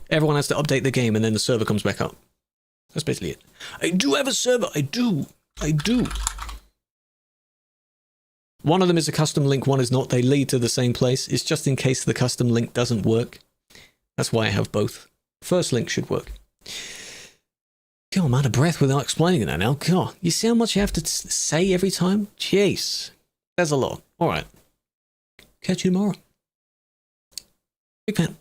Everyone has to update the game and then the server comes back up. That's basically it. I do have a server. I do. One of them is a custom link, one is not. They lead to the same place. It's just in case the custom link doesn't work. That's why I have both. First link should work. God, I'm out of breath without explaining that now. God, you see how much you have to say every time? Jeez. There's a lot. All right. Catch you tomorrow. Big fan.